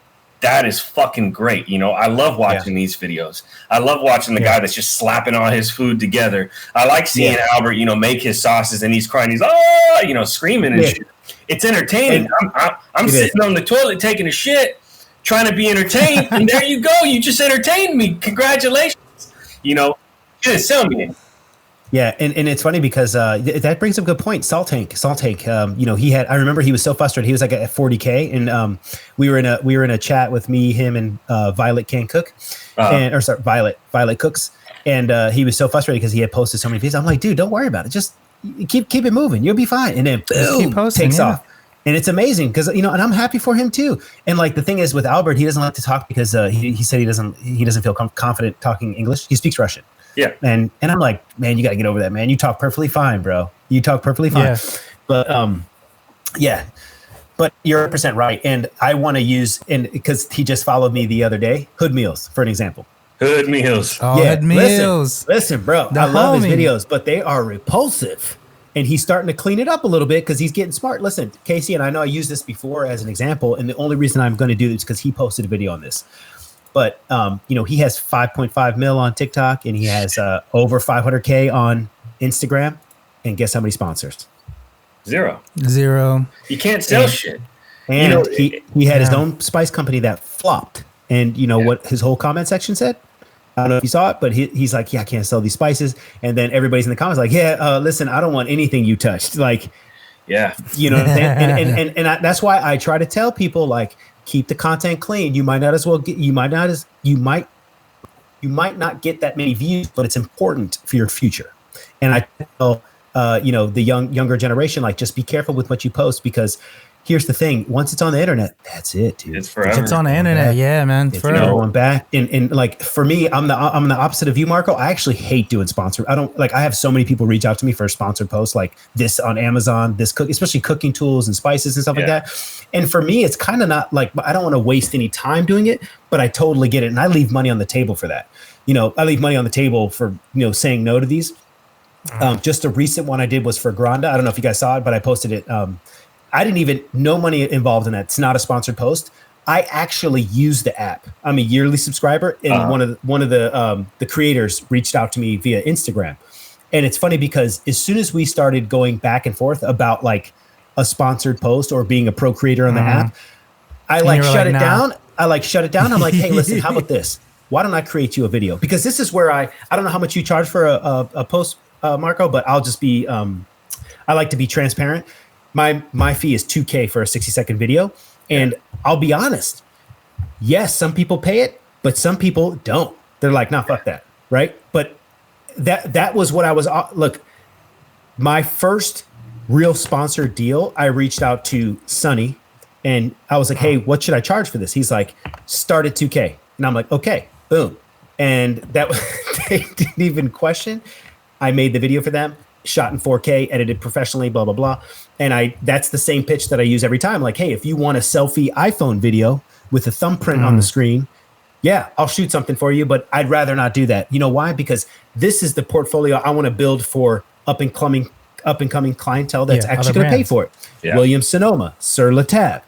that is fucking great. I love watching these videos. I love watching the guy that's just slapping all his food together. I like seeing Albert, make his sauces and he's crying. He's, screaming and shit. It's entertaining. I'm sitting on the toilet taking a shit, trying to be entertained. And there you go. You just entertained me. Congratulations. You didn't sell me. Yeah, and it's funny because that brings up a good point. Salt Tank, I remember he was so frustrated. He was like at 40K, and we were in a chat with me, him, and Violet Can Cook, Violet Cooks, and he was so frustrated because he had posted so many videos. I'm like, dude, don't worry about it. Just keep it moving. You'll be fine. And then boom, takes off. And it's amazing because and I'm happy for him too. And like the thing is with Albert, he doesn't like to talk because he said he doesn't feel confident talking English. He speaks Russian. Yeah. And I'm like, man, you got to get over that, man. You talk perfectly fine, bro. You talk perfectly fine. Yeah. But you're 100% right. And I want to use, and because he just followed me the other day, Hood Meals, for an example. Hood Meals. Oh, Hood Meals. Listen, bro, I love his videos, but they are repulsive. And he's starting to clean it up a little bit because he's getting smart. Listen, Casey, and I know I used this before as an example, and the only reason I'm going to do this is because he posted a video on this. But, he has 5.5 mil on TikTok and he has over 500K on Instagram. And guess how many sponsors? Zero. You can't sell shit. And he had his own spice company that flopped. And what his whole comment section said? I don't know if you saw it, but he's like, I can't sell these spices. And then everybody's in the comments like, listen, I don't want anything you touched. Like, yeah, you know what I'm saying? And that's why I try to tell people like, keep the content clean. You might not not get that many views, but it's important for your future. And I tell the younger generation, like, just be careful with what you post because here's the thing: once it's on the internet, that's it, dude. It's forever. It's on the internet, yeah, man. It's forever going back. And like for me, I'm the opposite of you, Marco. I actually hate doing sponsored. I don't like. I have so many people reach out to me for sponsored posts like this on Amazon, especially cooking tools and spices and stuff like that. And for me, it's kind of not like I don't want to waste any time doing it, but I totally get it, and I leave money on the table for that. I leave money on the table for saying no to these. Just a recent one I did was for Granda. I don't know if you guys saw it, but I posted it. I didn't even no money involved in that. It's not a sponsored post. I actually use the app. I'm a yearly subscriber, and one of the creators reached out to me via Instagram. And it's funny because as soon as we started going back and forth about like a sponsored post or being a pro creator on the app, I like you're shut like, it nah. down. I like shut it down. I'm like, hey, listen, how about this? Why don't I create you a video? Because this is where I don't know how much you charge for a post, Marco, but I'll just be, I like to be transparent. My fee is $2,000 for a 60-second video. And I'll be honest. Yes, some people pay it, but some people don't. They're like, nah, fuck that. Right. But that was what I was, look, my first real sponsored deal, I reached out to Sonny and I was like, hey, what should I charge for this? He's like, start at $2,000. And I'm like, okay, boom. And that they didn't even question. I made the video for them, shot in 4K, edited professionally, blah, blah, blah. And that's the same pitch that I use every time. Like, hey, if you want a selfie iPhone video with a thumbprint on the screen, yeah, I'll shoot something for you, but I'd rather not do that. You know why? Because this is the portfolio I want to build for up and coming clientele that's actually going to pay for it. Yeah. Williams Sonoma, Sur La Table,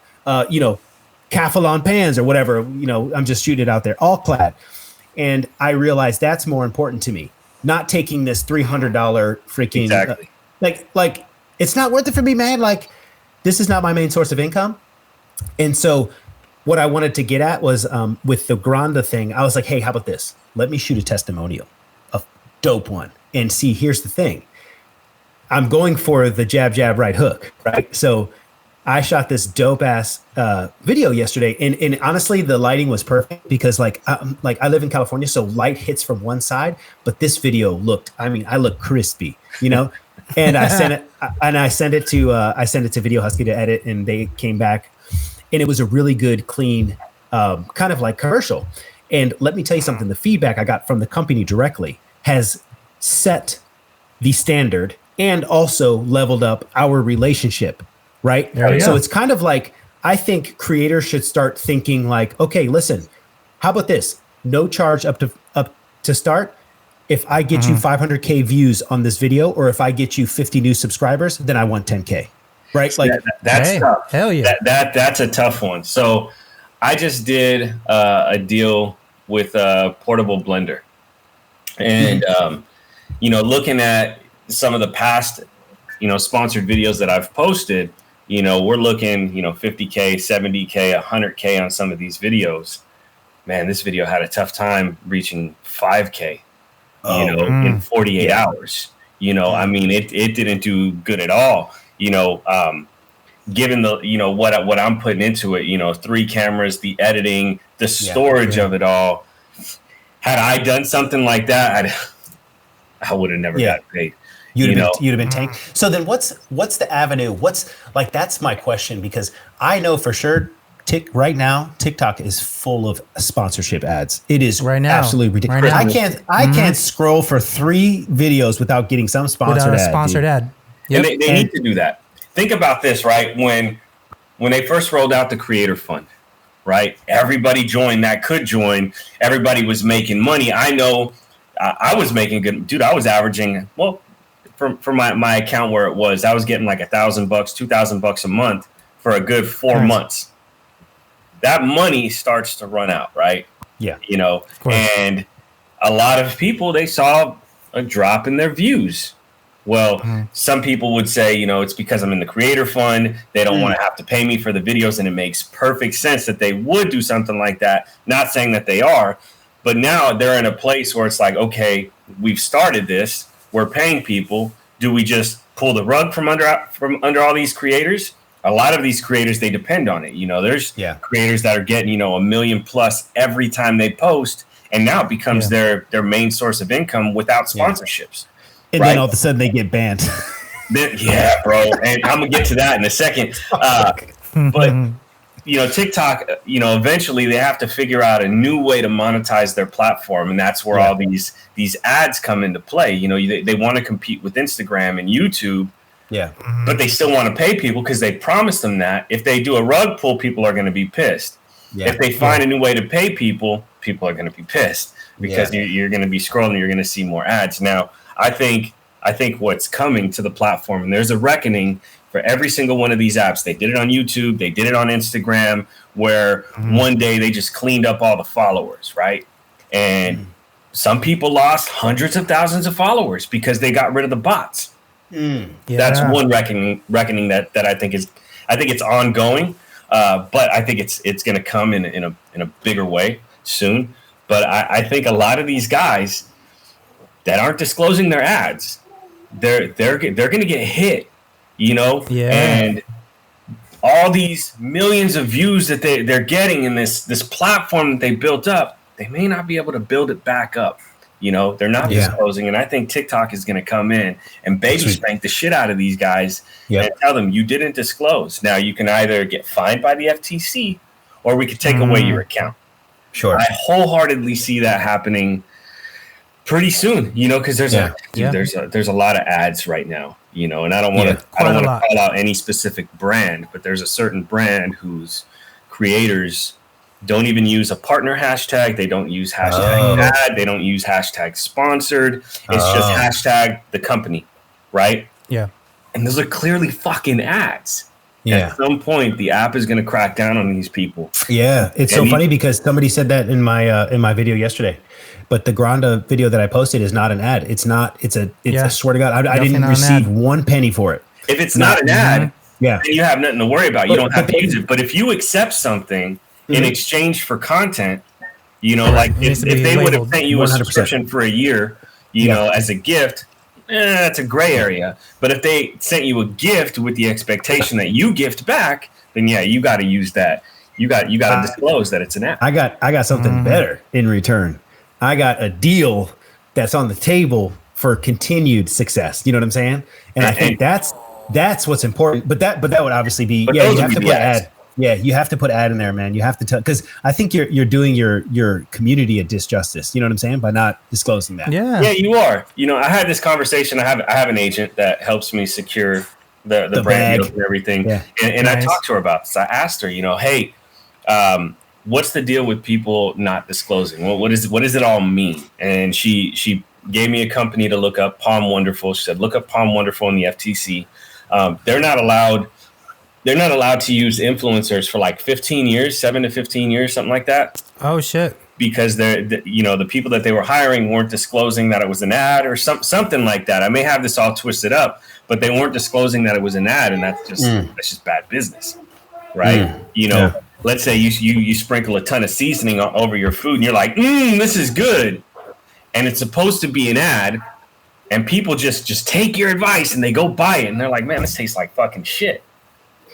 Calphalon pans or whatever, I'm just shooting it out there, all clad. And I realized that's more important to me. Not taking this $300 freaking, exactly. Like it's not worth it for me, man. Like this is not my main source of income. And so what I wanted to get at was with the Granda thing, I was like, hey, how about this? Let me shoot a testimonial, a dope one. And see, here's the thing. I'm going for the jab, right hook, right? So I shot this dope ass video yesterday, and honestly, the lighting was perfect because like I live in California, so light hits from one side. But this video I look crispy, And I sent it to Video Husky to edit, and they came back, and it was a really good, clean, kind of like commercial. And let me tell you something: the feedback I got from the company directly has set the standard and also leveled up our relationship. Right. So it's kind of like, I think creators should start thinking like, okay, listen, how about this? No charge up to start. If I get you 500K views on this video, or if I get you 50 new subscribers, then I want 10K. Right. Like that's tough. Hell yeah. That's a tough one. So I just did a deal with a portable blender, and, looking at some of the past, sponsored videos that I've posted, we're looking, 50K, 70K, 100K on some of these videos. Man, this video had a tough time reaching 5K, in 48 hours. I mean, it didn't do good at all. Given the, what I'm putting into it, 3 cameras, the editing, the storage of it all. Had I done something like that, I would have never got paid. You'd have been tanked. So then what's the avenue? That's my question, because I know for sure right now TikTok is full of sponsorship ads. It is right now absolutely ridiculous. Right now. I can't scroll for 3 videos without getting some sponsored ad. Yep. And they need to do that. Think about this, right? When they first rolled out the Creator Fund, right? Everybody joined that could join. Everybody was making money. I know I was making good. Dude, I was averaging, for my account where it was, I was getting like $1,000, $2,000 a month for a good 4 months. That money starts to run out, right? Yeah. And a lot of people, they saw a drop in their views. Well, some people would say, it's because I'm in the Creator Fund. They don't want to have to pay me for the videos. And it makes perfect sense that they would do something like that. Not saying that they are, but now they're in a place where it's like, okay, we've started this. We're paying people. Do we just pull the rug from under all these creators? A lot of these creators, they depend on it. There's creators that are getting, $1 million plus every time they post. And now it becomes their main source of income without sponsorships. And then all of a sudden they get banned. Yeah, bro. And I'm going to get to that in a second. But, TikTok, eventually they have to figure out a new way to monetize their platform. And that's where all these ads come into play. They want to compete with Instagram and YouTube. Yeah. But they still want to pay people because they promised them that. If they do a rug pull, people are going to be pissed. Yeah. If they find a new way to pay people, people are going to be pissed because you're going to be scrolling, you're going to see more ads. Now, I think what's coming to the platform, and there's a reckoning for every single one of these apps. They did it on YouTube. They did it on Instagram, where one day they just cleaned up all the followers, right? And some people lost hundreds of thousands of followers because they got rid of the bots, That's one reckoning that I think it's ongoing, but I think it's going to come in a bigger way soon. But I think a lot of these guys that aren't disclosing their ads, they're going to get hit, and all these millions of views that they're getting in this platform that they built up, they may not be able to build it back up. They're not disclosing, and I think TikTok is going to come in and baby spank the shit out of these guys and tell them you didn't disclose. Now you can either get fined by the FTC or we could take away your account. Sure, I wholeheartedly see that happening pretty soon. Because there's a lot of ads right now. And I don't want to call out any specific brand, but there's a certain brand whose creators don't even use a partner hashtag. They don't use hashtag ad. They don't use hashtag sponsored. It's just hashtag the company, right? Yeah. And those are clearly fucking ads. Yeah. At some point, the app is going to crack down on these people. Yeah, it's so funny because somebody said that in my video yesterday. But the Granda video that I posted is not an ad. It's not. I swear to God, I didn't receive 1 penny for it. If it's not an ad, then you have nothing to worry about. You don't have to use it. But if you accept something in exchange for content, like if they would have sent you 100%. A subscription for a year, as a gift, that's a gray area. But if they sent you a gift with the expectation that you gift back, then you got to use that. You got to disclose that it's an app. I got something better in return. I got a deal that's on the table for continued success. You know what I'm saying? And I think that's what's important. But that would obviously be you have to put ad. Yeah, you have to put ad in there, man. You have to tell, because I think you're doing your community a disjustice. You know what I'm saying, by not disclosing that. Yeah, you are. I had this conversation. I have an agent that helps me secure the brand deals and everything. Yeah. And nice. I talked to her about this. I asked her, hey, what's the deal with people not disclosing? What does it all mean? And she gave me a company to look up, Palm Wonderful. She said, look up Palm Wonderful in the FTC. They're not allowed to use influencers for like 15 years, 7 to 15 years, something like that. Oh, shit. Because the people that they were hiring weren't disclosing that it was an ad or something like that. I may have this all twisted up, but they weren't disclosing that it was an ad, and that's just bad business, right? Let's say you sprinkle a ton of seasoning over your food, and you're like, this is good, and it's supposed to be an ad, and people just take your advice and they go buy it, and they're like, man, this tastes like fucking shit.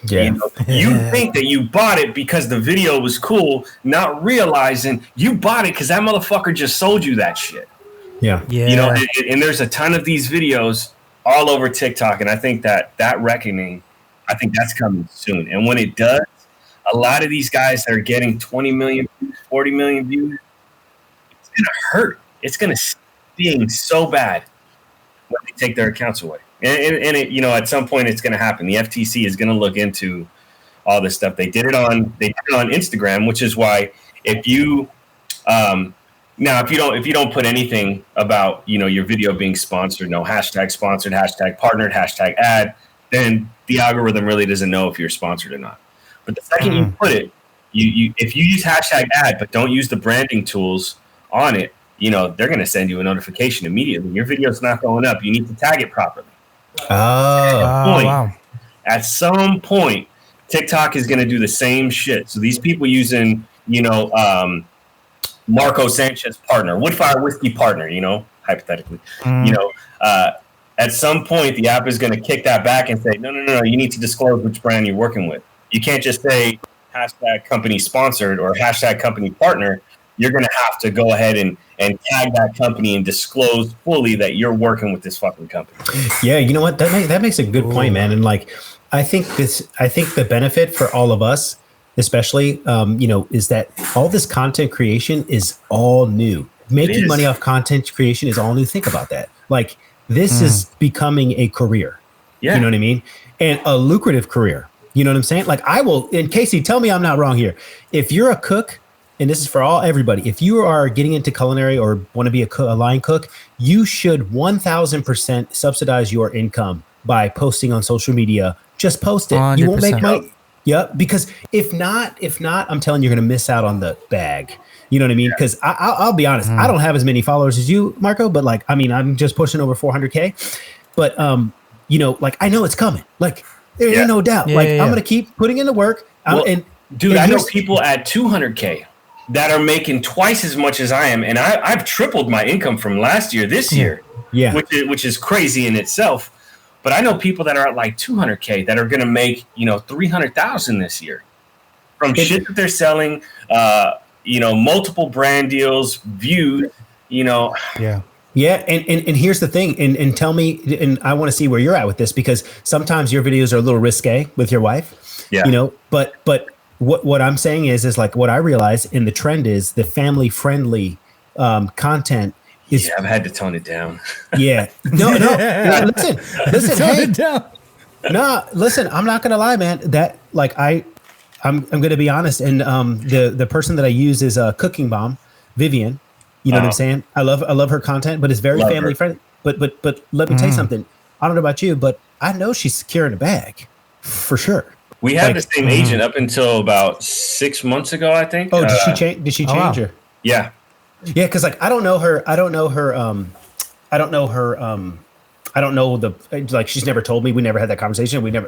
Yeah. You think that you bought it because the video was cool, not realizing you bought it because that motherfucker just sold you that shit. Yeah. And there's a ton of these videos all over TikTok, and I think that reckoning, I think that's coming soon. And when it does, a lot of these guys that are getting 20 million, 40 million views, it's gonna hurt. It's gonna sting so bad when they take their accounts away. And it, at some point it's going to happen. The FTC is going to look into all this stuff. They did it on Instagram, which is why if you don't put anything about your video being sponsored, no hashtag sponsored, hashtag partnered, hashtag ad, then the algorithm really doesn't know if you're sponsored or not. But the second you put it, if you use hashtag ad but don't use the branding tools on it, they're going to send you a notification immediately. Your video's not going up. You need to tag it properly. Wow. At some point, TikTok is going to do the same shit. So these people using, Marco Sanchez partner, Woodfire Whiskey partner, hypothetically, at some point the app is going to kick that back and say, no, you need to disclose which brand you're working with. You can't just say hashtag company sponsored or hashtag company partner. You're going to have to go ahead and tag that company and disclose fully that you're working with this fucking company. Yeah, you know what? That makes a good point, man. And I think the benefit for all of us, especially, is that all this content creation is all new. Making money off content creation is all new. Think about that. This is becoming a career. Yeah. You know what I mean? And a lucrative career. You know what I'm saying? I will, and Casey, tell me I'm not wrong here. If you're a cook, and this is for everybody, if you are getting into culinary or want to be a line cook, you should 1,000% subsidize your income by posting on social media. Just post it. 100%. You won't make money. Yeah, because if not, I'm telling you, you're going to miss out on the bag. You know what I mean? Because I'll be honest, I don't have as many followers as you, Marco, but I'm just pushing over 400K. But like I know it's coming. Like there ain't no doubt. I'm going to keep putting in the work. Dude, I know people at 200K that are making twice as much as I am. And I've tripled my income from last year, this year, which is crazy in itself. But I know people that are at like 200K that are going to make, 300,000 this year from shit that they're selling, multiple brand deals, views, Yeah. Yeah. And here's the thing. And tell me, and I want to see where you're at with this, because sometimes your videos are a little risque with your wife, but what I'm saying is like what I realize in the trend is the family friendly content. I've had to tone it down. Yeah. No. Listen. Hey, it down. No, listen. I'm not gonna lie, man. That like I'm gonna be honest. And the person that I use is a Cooking Bomb, Vivian. You know what I'm saying? I love her content, but it's very family friendly. But let me tell you something. I don't know about you, but I know she's securing a bag for sure. We had the same agent up until about 6 months ago, I think. Oh, did she change? Did she change her? Yeah. Yeah, because like I don't know she's never told me. We never had that conversation. We never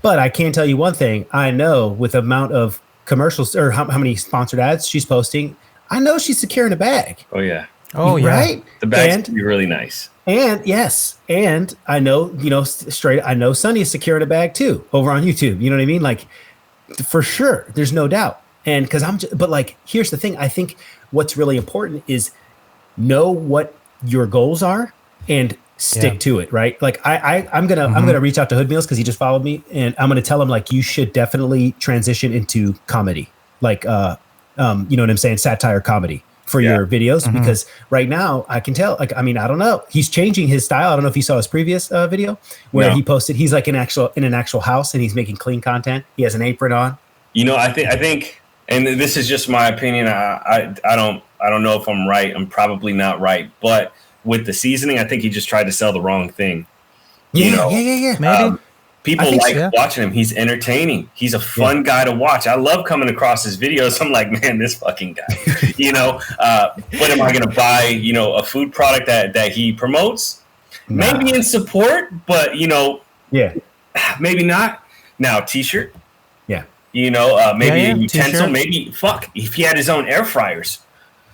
but I can tell you one thing. I know with the amount of commercials or how many sponsored ads she's posting, I know she's securing a bag. Oh yeah. Oh yeah. Right. The bag's gonna be really nice. And yes, and I know I know Sunny is securing a bag too over on YouTube. You know what I mean? Like for sure, there's no doubt. And because but like here's the thing. I think what's really important is know what your goals are and stick to it, right? Like I'm gonna reach out to Hood Meals because he just followed me, and I'm gonna tell him like you should definitely transition into comedy, like you know what I'm saying, satire comedy for your videos, because right now I can tell, like, I mean, I don't know, he's changing his style. I don't know if you saw his previous video where he posted, he's like in an actual house and he's making clean content. He has an apron on. I think, and this is just my opinion. I don't know if I'm right. I'm probably not right, but with the seasoning, I think he just tried to sell the wrong thing. Yeah. Maybe. People like watching him. He's entertaining. He's a fun guy to watch. I love coming across his videos. I'm like, man, this fucking guy. What am I going to buy? A food product that he promotes? Nah. Maybe in support, but maybe not. Now, T-shirt. Yeah. Maybe a utensil. T-shirt. Maybe if he had his own air fryers.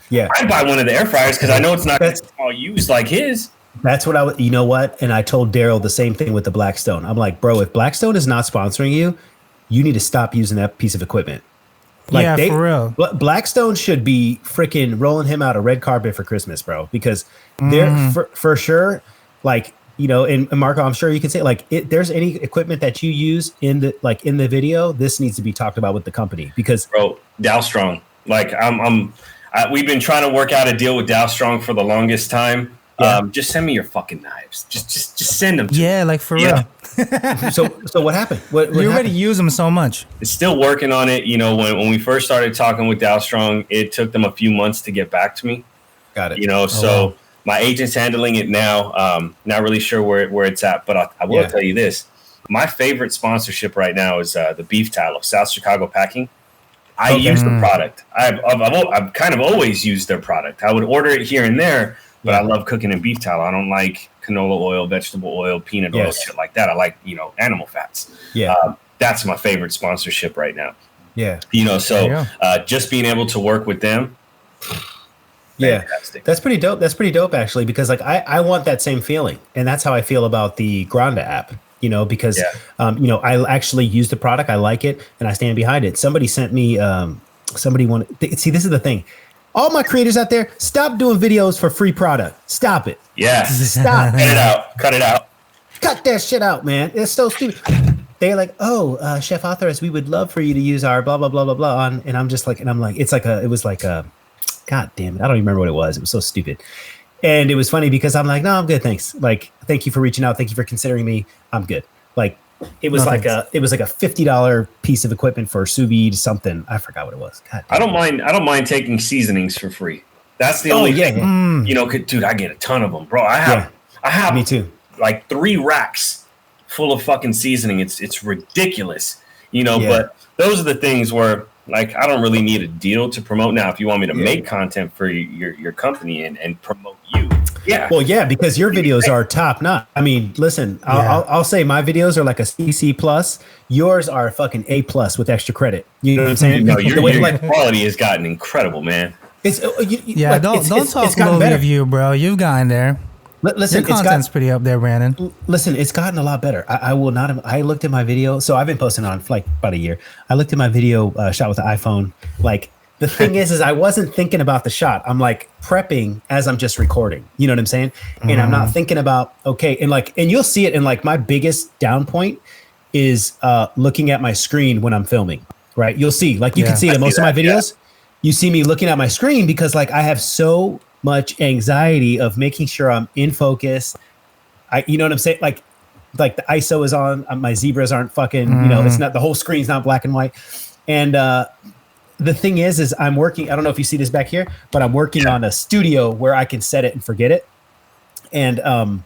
Yeah, I'd buy one of the air fryers because I know it's not all used like his. That's what I would. You know what? And I told Daryl the same thing with the Blackstone. I'm like, bro, if Blackstone is not sponsoring you, you need to stop using that piece of equipment. Like for real. Blackstone should be freaking rolling him out a red carpet for Christmas, bro, because they're for sure. Like, and Marco, I'm sure you can say like, there's any equipment that you use in the video, this needs to be talked about with the company because bro, Dow Strong. Like we've been trying to work out a deal with Dow Strong for the longest time. Yeah. Just send me your fucking knives. Just send them. Like for real. So what happened? What you already use them so much. It's still working on it. When we first started talking with Dow Strong, it took them a few months to get back to me. Got it. So my agent's handling it now. Not really sure where it's at, but I will tell you this: my favorite sponsorship right now is the beef tallow, South Chicago Packing. I use the product. I've kind of always used their product. I would order it here and there. But I love cooking in beef tallow. I don't like canola oil, vegetable oil, peanut oil, shit like that. I like, animal fats. Yeah. That's my favorite sponsorship right now. Yeah. Just being able to work with them. Fantastic. That's pretty dope. That's pretty dope, actually, because like I want that same feeling. And that's how I feel about the Granda app, because, I actually use the product. I like it and I stand behind it. Somebody sent me, see, this is the thing. All my creators out there, stop doing videos for free product. Stop it. Yeah. Stop. Cut it out. Cut that shit out, man. It's so stupid. They're like, Chef Authorize, we would love for you to use our blah, blah, blah, blah, blah on. And I'm just like, it was like a, God damn it. I don't even remember what it was. It was so stupid. And it was funny because I'm like, no, I'm good. Thanks. Like, thank you for reaching out. Thank you for considering me. I'm good. Like, it was like a $50 piece of equipment for sous vide something. I forgot what it was. God, I don't mind taking seasonings for free. That's the only thing. Dude, I get a ton of them, bro. I have me too. Like 3 racks full of fucking seasoning. It's ridiculous, but those are the things where like I don't really need a deal to promote. Now, if you want me to make content for your company and promote you, Yeah. Well, yeah, because your videos are top notch. I mean, listen, I'll say my videos are like a CC plus. Yours are fucking A plus with extra credit. You know what I'm saying? No, your quality has gotten incredible, man. It's don't talk lowly of you, bro. You've gotten there. Listen, your content's pretty up there, Brandon. Listen, it's gotten a lot better. I will not have, I looked at my video. So I've been posting on for like about a year. I looked at my video shot with the iPhone. Like the thing is I wasn't thinking about the shot. I'm like prepping as I'm just recording. You know what I'm saying? And I'm not thinking about, okay. And you'll see it in like my biggest down point is looking at my screen when I'm filming, right? You'll see, like you can see it in most of my videos. You see me looking at my screen because like I have so much anxiety of making sure I'm in focus. You know what I'm saying? Like the ISO is on, my zebras aren't fucking, you know, it's not, the whole screen's not black and white. And the thing is I'm working, I don't know if you see this back here, but I'm working on a studio where I can set it and forget it. And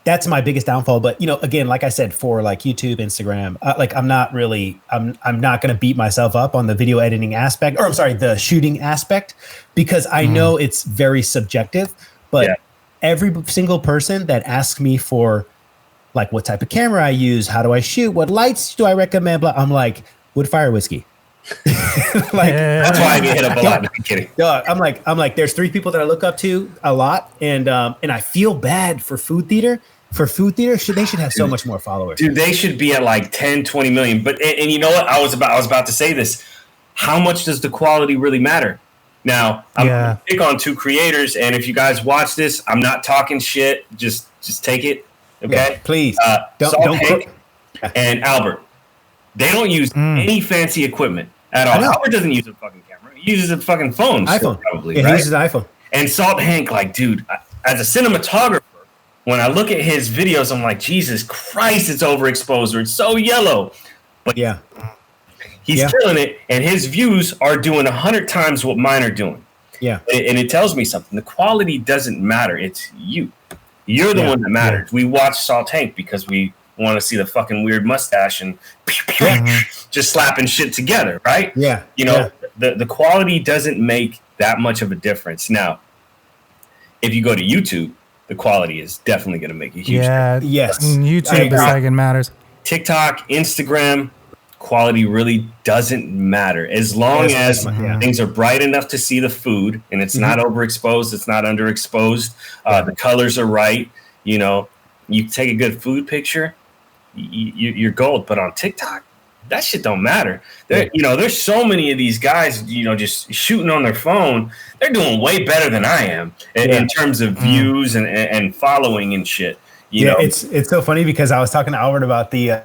that's my biggest downfall. But, you know, again, like I said, for like YouTube, Instagram, like I'm not going to beat myself up on the video editing aspect, or I'm sorry, the shooting aspect, because I know it's very subjective. But every single person that asks me for like what type of camera I use, how do I shoot, what lights do I recommend, blah, I'm like, wood, fire, whiskey. Like that's why I get hit up a lot. No, I'm kidding. I'm like, there's 3 people that I look up to a lot, and I feel bad for food theater. For food theater, they should have so much more followers. Dude, they should be at like 10, 20 million. But and you know what? I was about to say this. How much does the quality really matter? Now, I'm gonna pick on 2 creators, and if you guys watch this, I'm not talking shit. Just take it, okay? Yeah, please. Don't Hank and Albert. They don't use any fancy equipment at all. Albert doesn't use a fucking camera. He uses a fucking phone. iPhone. Probably, yeah, right? He uses an iPhone. And Salt Hank, like, dude, as a cinematographer, when I look at his videos, I'm like, Jesus Christ, it's overexposed, or it's so yellow. But yeah, he's killing it, and his views are doing 100 times what mine are doing. Yeah. And it tells me something. The quality doesn't matter. It's you. You're the one that matters. We watch Salt Hank because we want to see the fucking weird mustache and just slapping shit together, right? Yeah. You know, the quality doesn't make that much of a difference. Now, if you go to YouTube, the quality is definitely going to make a huge difference. Yes. YouTube is like it matters. TikTok, Instagram, quality really doesn't matter as long as things are bright enough to see the food and it's not overexposed, it's not underexposed. The colors are right. You know, you take a good food picture, you're gold. But on TikTok, that shit don't matter. You know, there's so many of these guys, you know, just shooting on their phone. They're doing way better than I am in terms of views and following and shit. You know? It's so funny because I was talking to Albert about the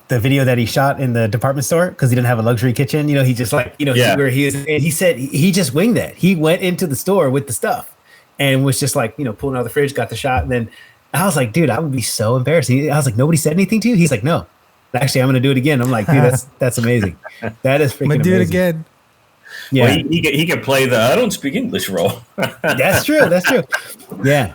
video that he shot in the department store because he didn't have a luxury kitchen. You know, he just like, you know, where he is, and he said he just winged that. He went into the store with the stuff and was just like, you know, pulling out of the fridge, got the shot, and then I was like, dude, I would be so embarrassed. I was like, nobody said anything to you? He's like, no. Actually, I'm going to do it again. I'm like, dude, that's amazing. That is freaking amazing. Do it again. Yeah, well, he can play the I don't speak English role. That's true. Yeah,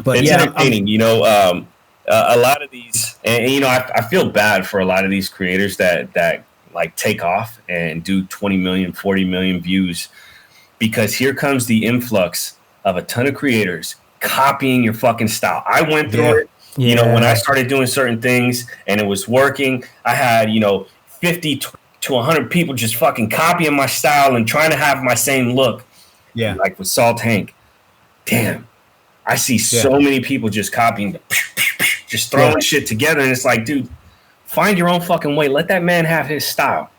but it's entertaining. You know, a lot of these, and you know, I feel bad for a lot of these creators that like take off and do 20 million, 40 million views, because here comes the influx of a ton of creators copying your fucking style. I went through it. You know, when I started doing certain things and it was working, I had, you know, 50 to 100 people just fucking copying my style and trying to have my same look. Yeah. Like with Salt Hank. Damn. I see so many people just copying, just throwing shit together. And it's like, dude, find your own fucking way. Let that man have his style.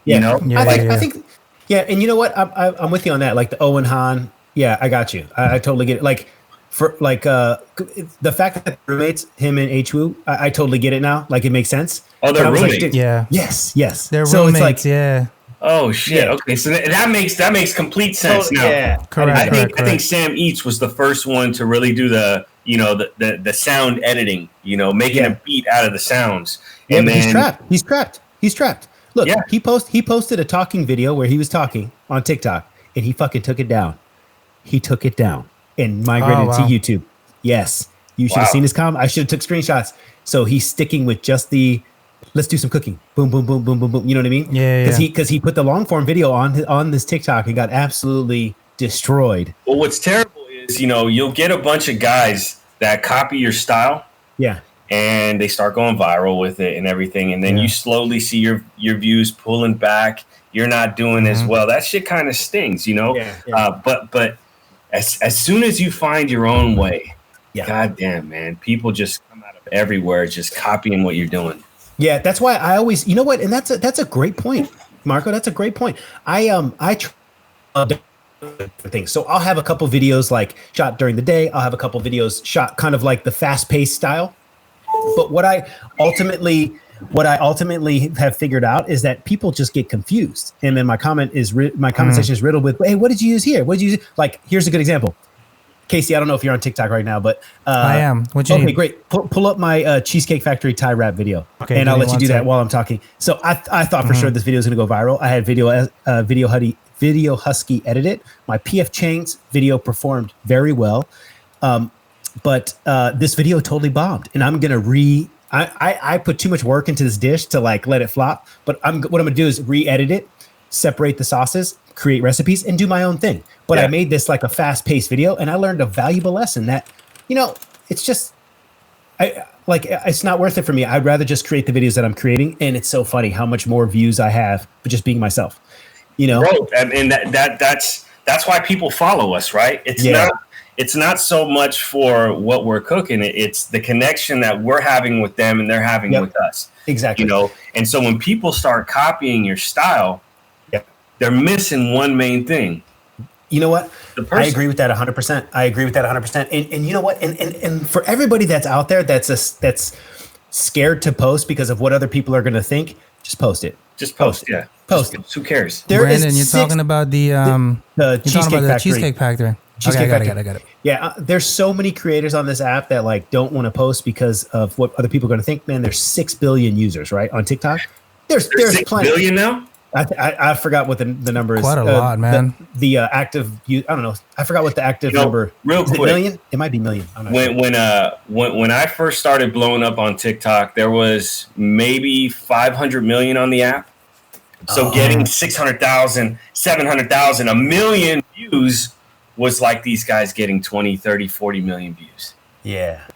You know? I think, and you know what? I'm with you on that. Like the Owen Han. Yeah, I got you. I totally get it. Like, for like the fact that roommates, him and H Wu, I totally get it now. Like it makes sense. Oh, they're roommates. Like, yes. They're so roommates. It's like, oh shit. Okay, so that makes complete sense now. Yeah, correct. I think Sam Eats was the first one to really do the the sound editing. You know, making a beat out of the sounds. Yeah, and then he's trapped. Look, he posted a talking video where he was talking on TikTok, and he fucking took it down. He took it down and migrated to YouTube. Yes. You should have seen his comment. I should have took screenshots. So he's sticking with just the let's do some cooking. Boom, boom, boom, boom, boom, boom. You know what I mean? Yeah. Because he put the long form video on this TikTok and got absolutely destroyed. Well, what's terrible is, you'll get a bunch of guys that copy your style. Yeah. And they start going viral with it and everything. And then you slowly see your views pulling back. You're not doing as well. That shit kind of stings, Yeah. But as soon as you find your own way, goddamn, man, people just come out of everywhere just copying what you're doing. Yeah, that's why I always, you know what? And that's a great point, Marco. That's a great point. I try things. So I'll have a couple videos like shot during the day. I'll have a couple videos shot kind of like the fast-paced style. But what I ultimately have figured out is that people just get confused, and then my comment section is riddled with, "Hey, what did you use here? What did you use?" Like, here's a good example. Casey, I don't know if you're on TikTok right now, but I am. What you need? Great. Pull up my Cheesecake Factory tie wrap video, and I'll let you do that while I'm talking. So I thought for sure this video was going to go viral. I had Video Husky edit it. My PF Chang's video performed very well. But this video totally bombed, and I'm gonna I put too much work into this dish to like let it flop. But what I'm gonna do is re-edit it, separate the sauces, create recipes, and do my own thing. But I made this like a fast-paced video, and I learned a valuable lesson that, it's just, it's not worth it for me. I'd rather just create the videos that I'm creating, and it's so funny how much more views I have for just being myself. Bro, and that's why people follow us, right? It's not so much for what we're cooking. It's the connection that we're having with them and they're having with us. Exactly. And so when people start copying your style, they're missing one main thing. You know what? I agree with that 100%. I agree with that 100%. And you know what? And for everybody that's out there that's scared to post because of what other people are going to think, just post it. Just post it. Yeah. Post it. Who cares? Brandon, you're talking about the Cheesecake Factory. Cheesecake Factory. I got it. Yeah, there's so many creators on this app that like don't want to post because of what other people are going to think. Man, there's 6 billion users, right, on TikTok. There's 6 billion now. I forgot what the number is. Quite a lot, man. The active, I don't know. I forgot what the active number. Real quick, million? It might be million. When I first started blowing up on TikTok, there was maybe 500 million on the app. So getting 600,000, 700,000, a million views was like these guys getting 20, 30, 40 million views. Yeah.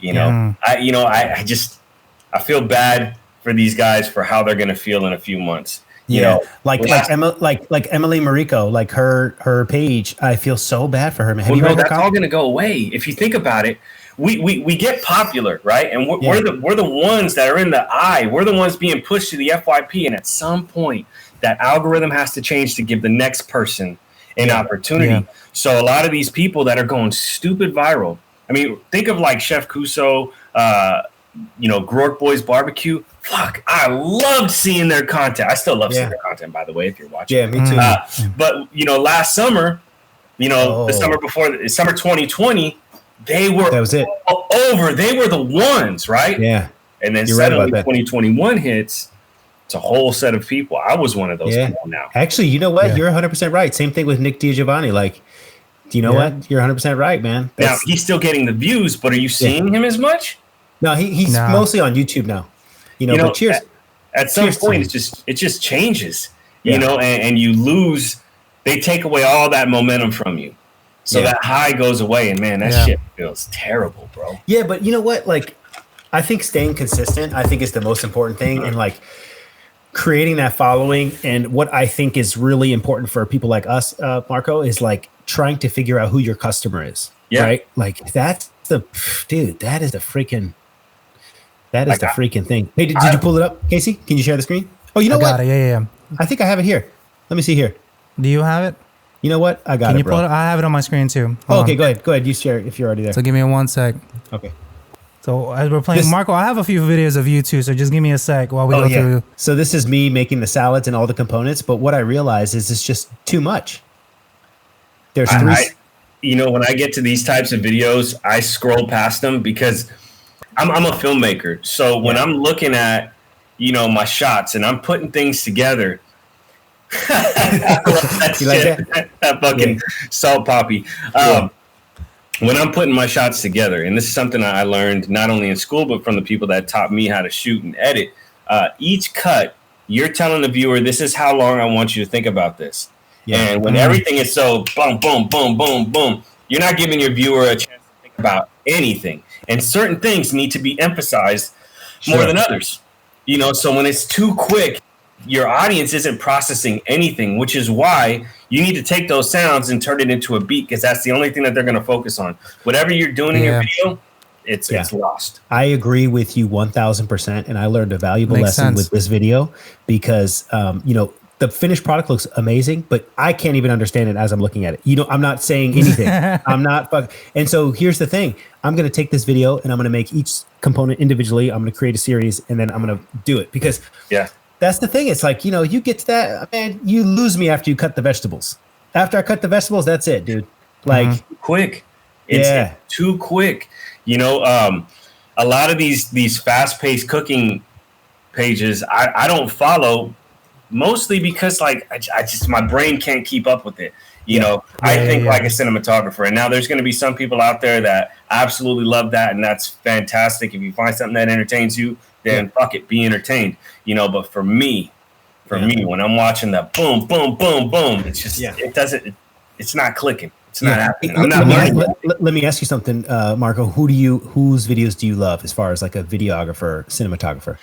I feel bad for these guys for how they're going to feel in a few months. Like Emily Mariko, like her page. I feel so bad for her, man. That's all going to go away. If you think about it, we get popular, right? And we're the ones that are in the eye. We're the ones being pushed to the FYP. And at some point, that algorithm has to change to give the next person an opportunity. Yeah. So a lot of these people that are going stupid viral. I mean, think of like Chef Kuso, Grork Boys Barbecue. Fuck, I loved seeing their content. I still love seeing their content, by the way, if you're watching. Yeah, me too. But last summer, the summer before, summer 2020, they were over. They were the ones, right? Yeah. And then suddenly 2021 hits. It's a whole set of people. I was one of those people now. Actually, you know what? Yeah. You're 100% right. Same thing with Nick DiGiovanni. Like, do you know what? You're 100% right, man. Now, he's still getting the views, but are you seeing him as much? No, he's mostly on YouTube now. But cheers. At some point, it just changes, and you lose. They take away all that momentum from you. So that high goes away, and man, that shit feels terrible, bro. Yeah, but you know what? Like, I think staying consistent, I think is the most important thing. And like, creating that following, and what I think is really important for people like us, Marco, is like trying to figure out who your customer is. Yeah. Right? Like that is the freaking thing. Hey, did you pull it up, Casey? Can you share the screen? Oh, you know what? Got it. Yeah. I think I have it here. Let me see here. Do you have it? You know what? I got it. Can you pull it? I have it on my screen too. Okay, go ahead. You share it if you're already there. So give me 1 sec. Okay. So as we're playing, Marco, I have a few videos of you too, so just give me a sec while we go through. So this is me making the salads and all the components, but what I realize is it's just too much. There's when I get to these types of videos, I scroll past them because I'm a filmmaker. So when I'm looking at, my shots and I'm putting things together, I love that shit. Like that fucking salt poppy. When I'm putting my shots together, and this is something I learned not only in school, but from the people that taught me how to shoot and edit, each cut, you're telling the viewer, this is how long I want you to think about this. Yeah. And when everything is so boom, boom, boom, boom, boom, you're not giving your viewer a chance to think about anything. And certain things need to be emphasized more than others. You know, so when it's too quick, your audience isn't processing anything, which is why you need to take those sounds and turn it into a beat, because that's the only thing that they're going to focus on. Whatever you're doing in your video, it's lost. I agree with you 1000%, and I learned a valuable lesson with this video because you know, the finished product looks amazing, but I can't even understand it as I'm looking at it. You know, I'm not saying anything. I'm not and so here's the thing. I'm going to take this video and I'm going to make each component individually. I'm going to create a series and then I'm going to do it because that's the thing. It's like, you know, you get to that, man, you lose me after you cut the vegetables. After I cut the vegetables, that's it, dude. Like quick. It's too quick. You know, a lot of these fast-paced cooking pages, I don't follow, mostly because like I just my brain can't keep up with it. You know, I think like a cinematographer. And now there's going to be some people out there that absolutely love that, and that's fantastic. If you find something that entertains you, then fuck it, be entertained. You know, but for me, when I'm watching that boom, boom, boom, boom, it's just it's not clicking. It's not happening. Let me ask you something, Marco. Whose videos do you love as far as like a videographer, cinematographer?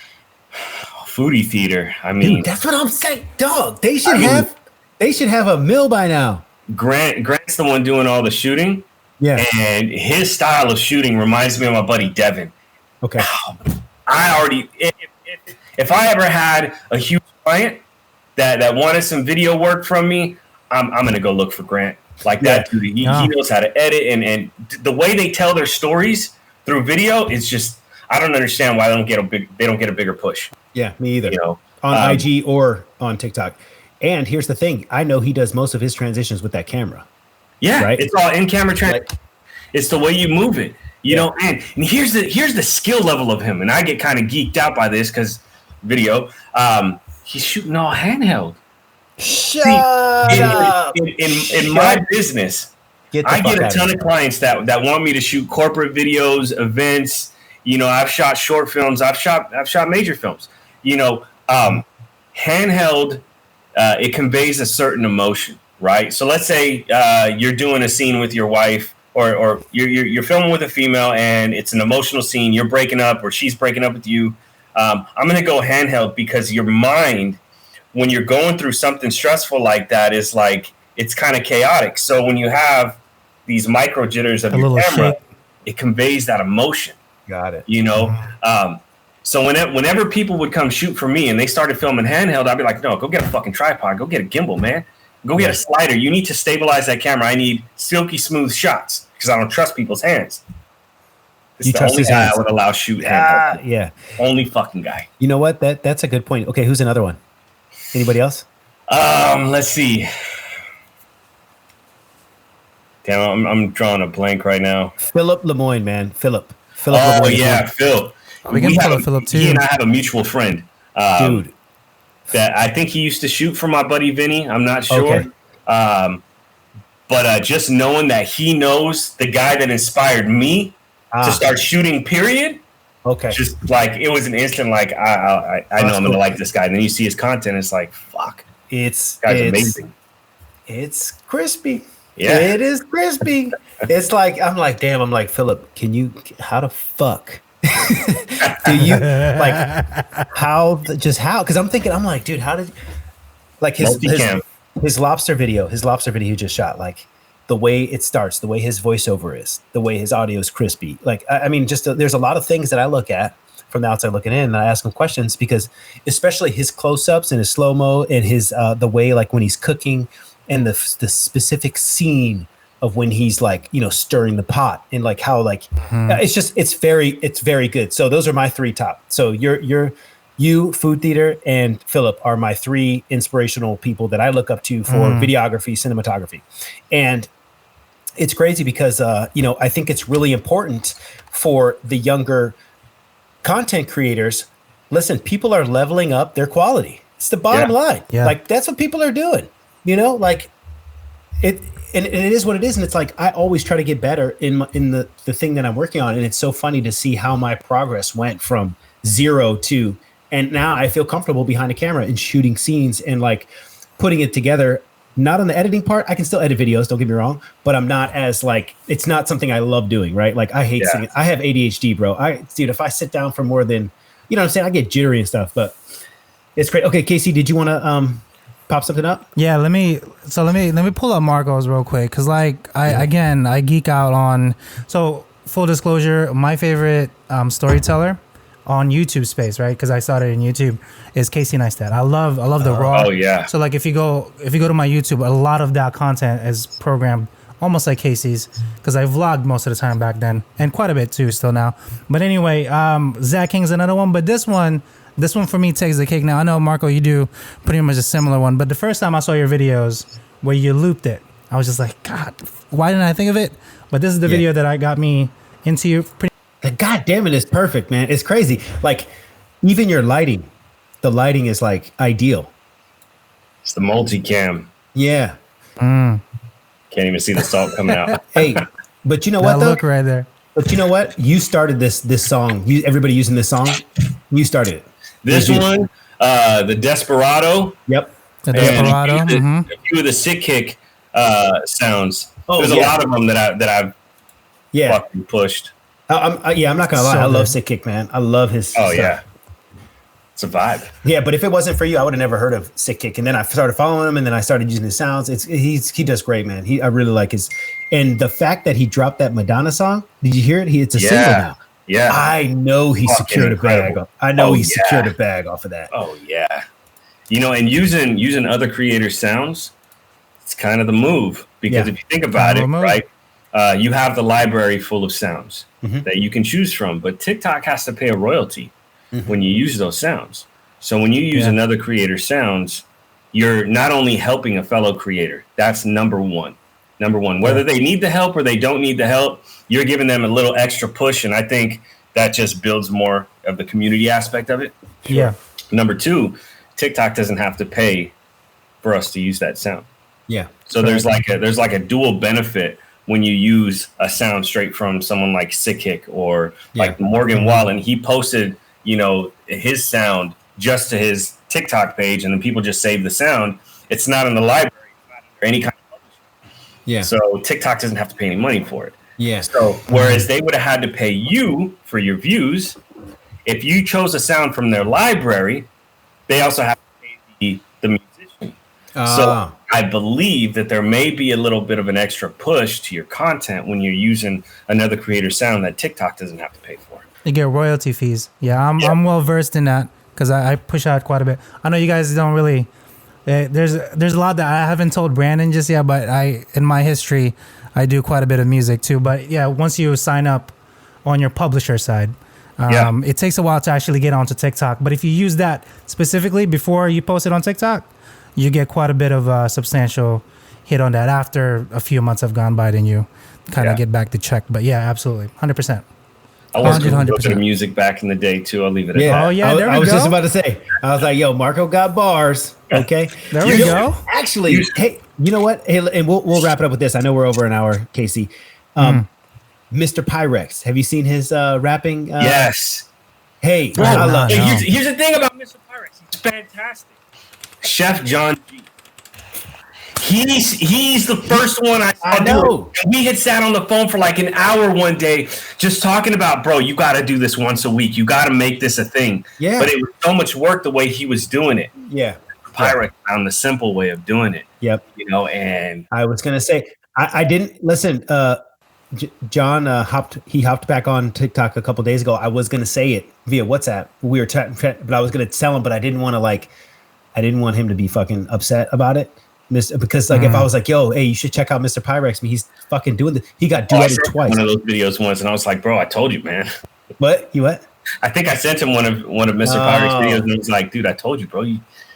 Foodie Theater. I mean, dude, that's what I'm saying, dog. They should have a mill by now. Grant's the one doing all the shooting. Yeah, and his style of shooting reminds me of my buddy Devin. Okay, I already if I ever had a huge client that wanted some video work from me, I'm gonna go look for Grant. Like that dude, he knows how to edit, and the way they tell their stories through video is just, I don't understand why they don't get a bigger push. Yeah, me either. You know, on IG or on TikTok. And here's the thing: I know he does most of his transitions with that camera. Yeah, right. It's all in camera it's the way you move it. You know, and here's the skill level of him. And I get kind of geeked out by this because video. He's shooting all handheld. Shut up. In my business, I get a ton of clients that want me to shoot corporate videos, events. You know, I've shot short films. I've shot major films. You know, handheld, it conveys a certain emotion, right? So let's say you're doing a scene with your wife, or you're filming with a female, and it's an emotional scene. You're breaking up, or she's breaking up with you. I'm going to go handheld because your mind, when you're going through something stressful like that, is like, it's kind of chaotic. So when you have these micro jitters of your camera, it conveys that emotion. Got it. You know, so whenever people would come shoot for me and they started filming handheld, I'd be like, no, go get a fucking tripod, go get a gimbal, man, go get a slider. You need to stabilize that camera. I need silky smooth shots because I don't trust people's hands. It's the only guy I would allow shoot handheld. Yeah, only fucking guy. You know what? That's a good point. Okay, who's another one? Anybody else? Let's see. Damn, I'm drawing a blank right now. Philip Lemoyne, man. Philip. Oh, Lemoyne. Yeah, Phil. We can follow Philip too. He and I have a mutual friend. Dude. That I think he used to shoot for my buddy Vinny. I'm not sure. Okay. But just knowing that he knows the guy that inspired me to start shooting, period. Okay. Just like, it was an instant, like, I know I'm going to like this guy. And then you see his content, it's like, fuck. It's amazing. It's crispy. Yeah. It is crispy. It's like, I'm like, damn, I'm like, Philip, how the fuck do you, like, how? Because I'm thinking, I'm like, dude, how did, like, his lobster video he just shot, like, the way it starts, the way his voiceover is, the way his audio is crispy. Like, I mean, there's a lot of things that I look at from the outside looking in, and I ask him questions because, especially his close-ups and his slow-mo and his the way, like, when he's cooking and the specific scene of when he's, like, you know, stirring the pot and, like, how, like, it's very good. So those are my three top. So you, Food Theater, and Philip are my three inspirational people that I look up to for videography, cinematography. And it's crazy because, you know, I think it's really important for the younger content creators. Listen, people are leveling up their quality. It's the bottom line. Yeah. Like, that's what people are doing, you know, like it is what it is. And it's like, I always try to get better in the thing that I'm working on. And it's so funny to see how my progress went from 0 to, and now I feel comfortable behind a camera and shooting scenes and, like, putting it together not on the editing part. I can still edit videos, don't get me wrong, but I'm not as like, it's not something I love doing, right? Like I hate singing. I have ADHD, bro. Dude, if I sit down for more than, you know what I'm saying? I get jittery and stuff, but it's great. Okay, Casey, did you want to pop something up? Yeah, let me pull up Marco's real quick, because like I geek out on. So full disclosure, my favorite storyteller on YouTube space, right? Because I started in YouTube, is Casey Neistat. I love the raw. Oh yeah. So like if you go to my YouTube, a lot of that content is programmed almost like Casey's, because I vlogged most of the time back then, and quite a bit too still now. But anyway, Zach King's another one, but this one for me takes the cake. Now I know, Marco, you do pretty much a similar one, but the first time I saw your videos where you looped it, I was just like, God, why didn't I think of it? But this is the video that got me into you. God damn it, it's perfect, man. It's crazy. Like, even your lighting, the lighting is like ideal. It's the multicam. Yeah. Can't even see the salt coming out. Hey, but you know what, though? Look right there. But you know what? You started this song. Everybody using this song, you started it. This one, the Desperado. Yep. The Desperado. A few of the Sick Kick sounds. Oh, There's a lot of them that I've fucking pushed. I'm not gonna lie. So I love good. Sick Kick, man. I love his stuff. Yeah, it's a vibe. Yeah, but if it wasn't for you, I would have never heard of Sick Kick. And then I started following him, and then I started using his sounds. He does great, man. I really like his, and the fact that he dropped that Madonna song. Did you hear it? It's a single now. Yeah, I know he secured incredible. a bag. I know he secured a bag off of that. Oh yeah, and using other creators' sounds, it's kind of the move, because if you think about it, right? You have the library full of sounds that you can choose from, but TikTok has to pay a royalty when you use those sounds. So when you use another creator's sounds, you're not only helping a fellow creator. That's number one. Whether they need the help or they don't need the help, you're giving them a little extra push, and I think that just builds more of the community aspect of it. Yeah. Number two, TikTok doesn't have to pay for us to use that sound. Yeah. So there's like a dual benefit when you use a sound straight from someone like Sick Kick or like Morgan Wallen. He posted, his sound just to his TikTok page, and then people just save the sound. It's not in the library, it's not under any kind of publishing. Yeah. So TikTok doesn't have to pay any money for it. Yeah. So whereas they would have had to pay you for your views, if you chose a sound from their library, they also have to pay the musician. So I believe that there may be a little bit of an extra push to your content when you're using another creator's sound that TikTok doesn't have to pay for. You get royalty fees. Yeah, I'm well versed in that, because I push out quite a bit. I know you guys don't really. There's a lot that I haven't told Brandon just yet, but in my history, I do quite a bit of music too. But yeah, once you sign up on your publisher side, it takes a while to actually get onto TikTok. But if you use that specifically before you post it on TikTok, you get quite a bit of a substantial hit on that after a few months have gone by, then you kind of get back to check. But yeah, absolutely. 100%. I was a little bit of music back in the day too. I'll leave it at that. Oh yeah, there we go. I was just about to say. I was like, "Yo, Marco got bars." Okay, there we go. Actually, hey, you know what? Hey, and we'll wrap it up with this. I know we're over an hour, Casey. Mr. Pyrex, have you seen his rapping? Yes. Hey, I love. Here's the thing about Mr. Pyrex. He's fantastic. Chef John G. He's the first one I know. We had sat on the phone for like an hour one day just talking about, bro, you got to do this once a week. You got to make this a thing. Yeah. But it was so much work the way he was doing it. Yeah. Pyrex found the simple way of doing it. Yep. And I was going to say, I didn't listen. John hopped back on TikTok a couple days ago. I was going to say it via WhatsApp. We were but I was going to tell him, but I didn't want him to be fucking upset about it. Because if I was like, yo, hey, you should check out Mr. Pyrex, but he's fucking doing this. He got duetted twice. One of those videos once, and I was like, bro, I told you, man. What? You what? I think I sent him one of Mr. Pyrex videos, and he was like, dude, I told you, bro.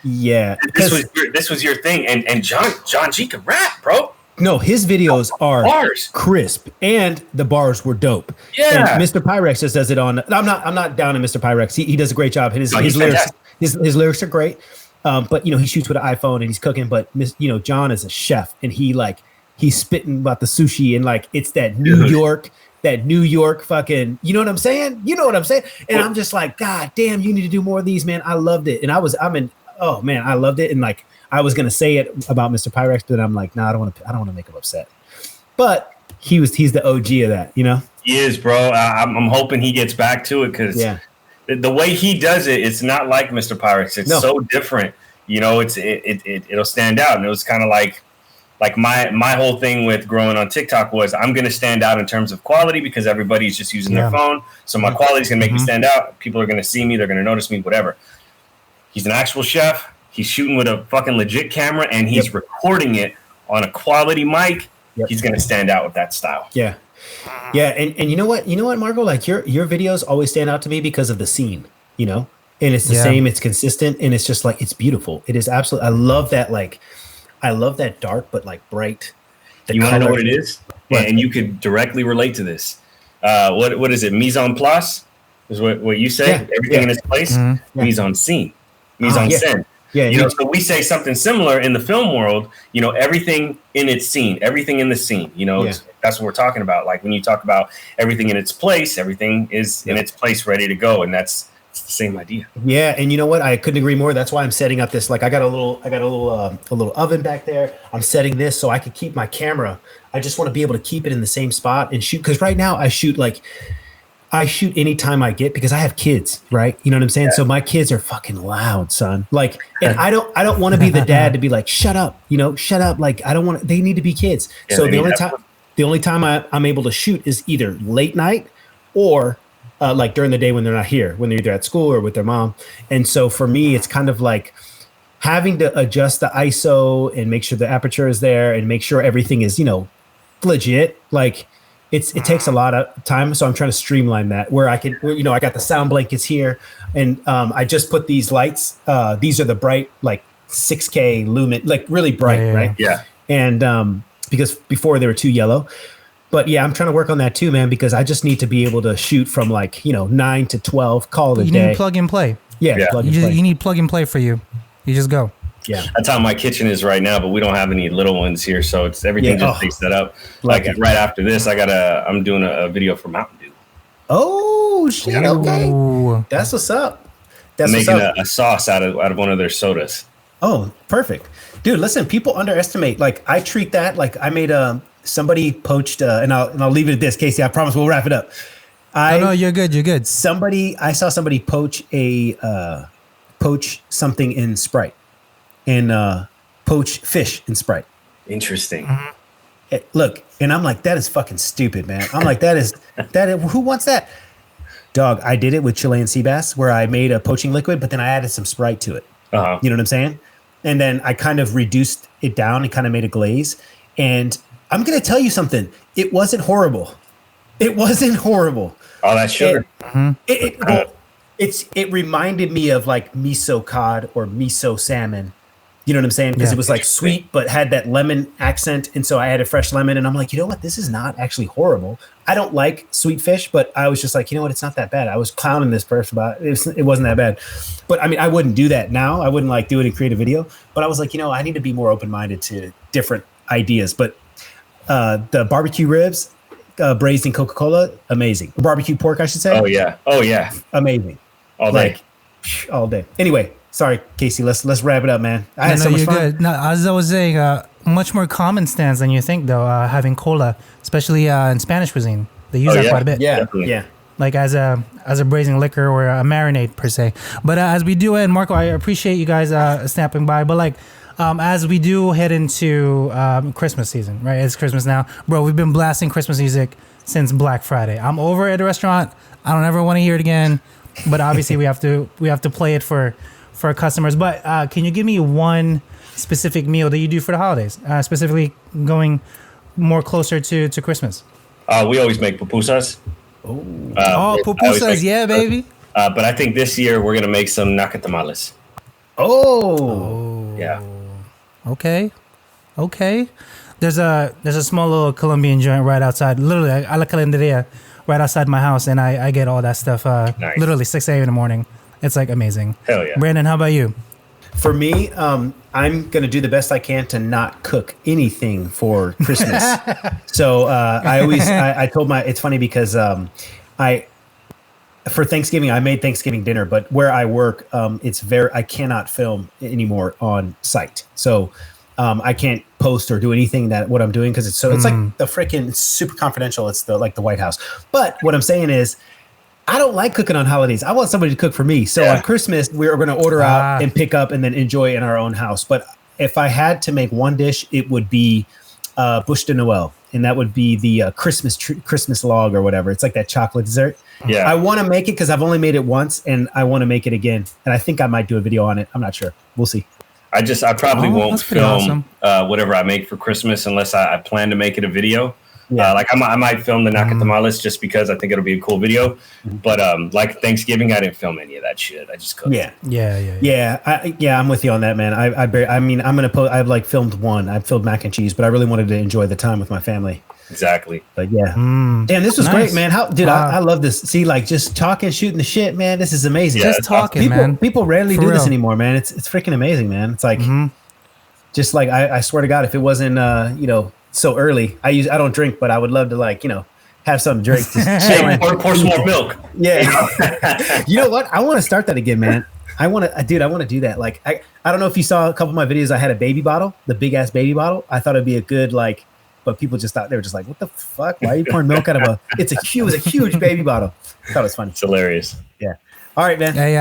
This was your thing, and John G can rap, bro. No, his videos are crisp, and the bars were dope. Yeah, and Mr. Pyrex just does it on. I'm not down on Mr. Pyrex. He does a great job. His lyrics are great. But he shoots with an iPhone and he's cooking. But John is a chef, and he's spitting about the sushi, and it's that New York fucking. You know what I'm saying? And I'm just like, God damn, you need to do more of these, man. I loved it, and I'm in oh man, I loved it. And like, I was going to say it about Mr. Pyrex, but I'm like, no, I don't want to make him upset. But he's the OG of that, you know? He is, bro. I'm hoping he gets back to it because the way he does it, it's not like Mr. Pyrex. It's so different. You know, it'll stand out. And it was kind of like my whole thing with growing on TikTok was I'm going to stand out in terms of quality because everybody's just using their phone. So my quality is going to make me stand out. People are going to see me. They're going to notice me, whatever. He's an actual chef. He's shooting with a fucking legit camera and he's recording it on a quality mic. He's going to stand out with that style. Yeah. Yeah. And you know what, Marco, like your videos always stand out to me because of the scene, you know, and it's the same, it's consistent and it's just like, it's beautiful. It is absolutely, I love that dark, but like bright. You want to know what it is? What? And you could directly relate to this. What is it? Mise en place is what you say. Everything in its place. Mise en scene. Mise en scène. Yeah, you know, so we say something similar in the film world, you know, everything in its scene, everything in the scene, you know, that's what we're talking about. Like when you talk about everything in its place, everything is in its place, ready to go. And it's the same idea. Yeah. And you know what? I couldn't agree more. That's why I'm setting up this, like I got a little oven back there. I'm setting this so I can keep my camera. I just want to be able to keep it in the same spot and shoot. Cause right now I shoot anytime I get because I have kids, right? You know what I'm saying? Yeah. So my kids are fucking loud, son. Like, and I don't want to be the dad to be like, shut up, you know, shut up. Like, I don't want to, they need to be kids. Yeah, so the only time I'm able to shoot is either late night or like during the day when they're not here, when they're either at school or with their mom. And so for me, it's kind of like having to adjust the ISO and make sure the aperture is there and make sure everything is, you know, legit. Like, it takes a lot of time, so I'm trying to streamline that where I can, you know, I got the sound blankets here, and I just put these lights. These are the bright, like 6K lumen, like really bright, right? Yeah. And because before they were too yellow, but yeah, I'm trying to work on that too, man, because I just need to be able to shoot from like 9 to 12, call it a day. You need plug and play. Yeah. Plug and play. You need plug and play for you. You just go. Yeah, that's how my kitchen is right now, but we don't have any little ones here, so it's everything just stays set up. Like right after this, I'm doing a video for Mountain Dew. Oh shit! Okay, that's what's up. I'm making a sauce out of one of their sodas. Oh, perfect, dude. Listen, people underestimate. Like I treat that like I made somebody poached, and I'll leave it at this, Casey. I promise we'll wrap it up. No, you're good. You're good. I saw somebody poach something in Sprite. And poach fish in Sprite. Interesting. Look, and I'm like, that is fucking stupid, man. I'm like, that is who wants that? Dog, I did it with Chilean sea bass where I made a poaching liquid, but then I added some Sprite to it. Uh-huh. You know what I'm saying? And then I kind of reduced it down and kind of made a glaze. And I'm going to tell you something. It wasn't horrible. It wasn't horrible. Oh, that's sugar. It reminded me of like miso cod or miso salmon. You know what I'm saying? Because it was like sweet, but had that lemon accent. And so I added fresh lemon and I'm like, you know what? This is not actually horrible. I don't like sweet fish, but I was just like, you know what? It's not that bad. I was clowning this person about it. It wasn't that bad. But I mean, I wouldn't do that now. I wouldn't like do it and create a video. But I was like, I need to be more open-minded to different ideas. But the barbecue ribs braised in Coca-Cola, amazing. Barbecue pork, I should say. Oh, yeah. Amazing. All day. All day. Anyway. Sorry, Casey. Let's wrap it up, man. I had so much fun. Good. No, as I was saying, much more common stance than you think, though. Having cola, especially in Spanish cuisine, they use that quite a bit. Yeah. Like as a braising liquor or a marinade per se. But as we do end, Marco, I appreciate you guys snapping by. But like as we do head into Christmas season, right? It's Christmas now, bro. We've been blasting Christmas music since Black Friday. I'm over at the restaurant. I don't ever want to hear it again. But obviously, we have to play it for our customers. But can you give me one specific meal that you do for the holidays, specifically going more closer to Christmas? We always make pupusas. Pupusas, yeah, baby. But I think this year we're gonna make some nacatamales. Yeah. Okay. There's a small little Colombian joint right outside, literally a la calendaria, right outside my house, and I get all that stuff nice. Literally 6 a.m. in the morning. It's like amazing. Hell yeah. Brandon, how about you? For me, I'm going to do the best I can to not cook anything for Christmas. So I told it's funny because for Thanksgiving, I made Thanksgiving dinner, but where I work, I cannot film anymore on site. So I can't post or do anything that what I'm doing because it's like the freaking super confidential. It's the White House. But what I'm saying is, I don't like cooking on holidays. I want somebody to cook for me. So on Christmas, we're going to order out and pick up and then enjoy in our own house. But if I had to make one dish, it would be bûche de Noël, and that would be the Christmas log or whatever. It's like that chocolate dessert. Yeah, I want to make it because I've only made it once, and I want to make it again. And I think I might do a video on it. I'm not sure. We'll see. I probably won't film whatever I make for Christmas unless I plan to make it a video. Yeah. I might film the Naka Tamales just because I think it'll be a cool video. But like Thanksgiving, I didn't film any of that shit. I just cooked. Yeah. I'm with you on that, man. I'm gonna post. I've like filmed one. I filmed mac and cheese, but I really wanted to enjoy the time with my family. Exactly. But yeah, damn, this was great, man. I love this. See, like just talking, shooting the shit, man. This is amazing. Just talking, man. People rarely do this anymore, man. It's freaking amazing, man. It's like, just like I swear to God, if it wasn't, so early. I don't drink, but I would love to have something to drink. Or pour some more milk. Yeah. You know what? I want to start that again, man. I want to do that. Like, I don't know if you saw a couple of my videos. I had a baby bottle, the big ass baby bottle. I thought it'd be a good, but people just thought, they were just like, what the fuck? Why are you pouring milk out of it was a huge baby bottle. I thought it was funny. It's hilarious. Yeah. All right, man. Hey,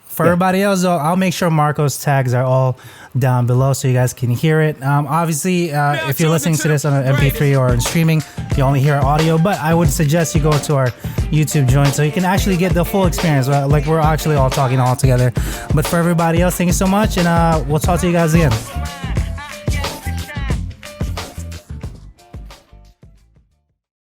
for everybody else, though, I'll make sure Marco's tags are all down below so you guys can hear it. Obviously, if you're listening to this on an MP3 or in streaming, you only hear audio, but I would suggest you go to our YouTube joint so you can actually get the full experience. Like we're actually all talking all together. But for everybody else, thank you so much, and we'll talk to you guys again.